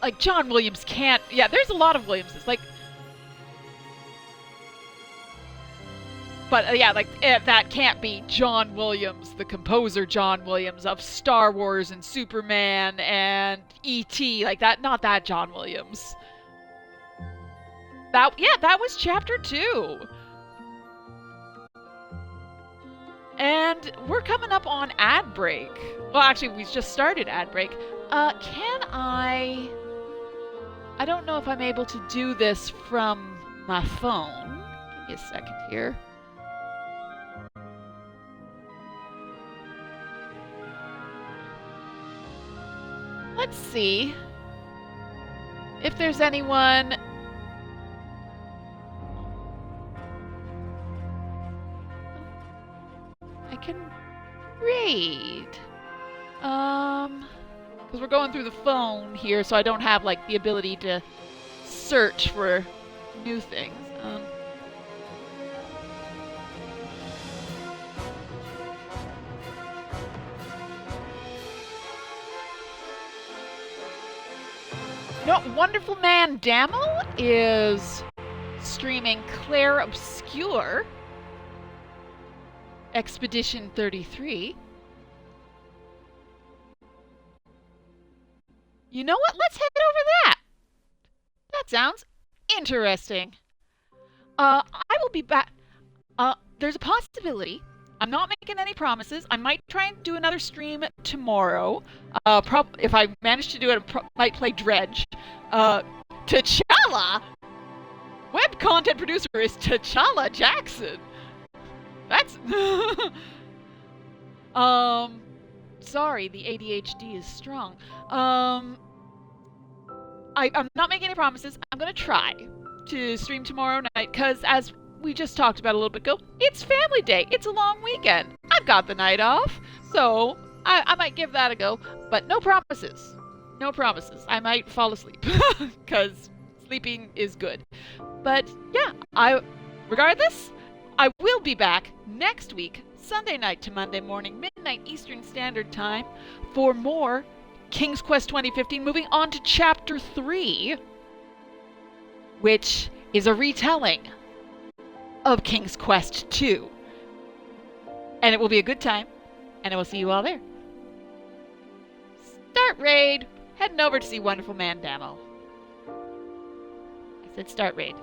Like, John Williams can't... Yeah, there's a lot of Williamses. Like... But, yeah, like, that can't be John Williams, the composer John Williams of Star Wars and Superman and E.T. Like, that, not that John Williams. That was chapter 2. And we're coming up on ad break. Well, actually, we just started ad break. Can I don't know if I'm able to do this from my phone. Give me a second here. Let's see if there's anyone. I can raid. Because we're going through the phone here, so I don't have, like, the ability to search for new things. You know, Wonderful Man Damel is streaming Claire Obscure Expedition 33. You know what? Let's head over that. That sounds interesting. I will be back. There's a possibility. I'm not making any promises. I might try and do another stream tomorrow. If I manage to do it, I might play Dredge. T'Challa? Web content producer is T'Challa Jackson. That's... Sorry, the ADHD is strong. I'm not making any promises. I'm gonna try to stream tomorrow night, because as we just talked about a little bit ago, it's family day. It's a long weekend. I've got the night off, so I might give that a go, but no promises. No promises. I might fall asleep, because sleeping is good. But yeah, regardless, I will be back next week, Sunday night to Monday morning, midnight Eastern Standard Time, for more King's Quest 2015, moving on to Chapter 3, which is a retelling of King's Quest 2. And it will be a good time, and I will see you all there. Start raid! Heading over to see Wonderful Man Damo. I said start raid.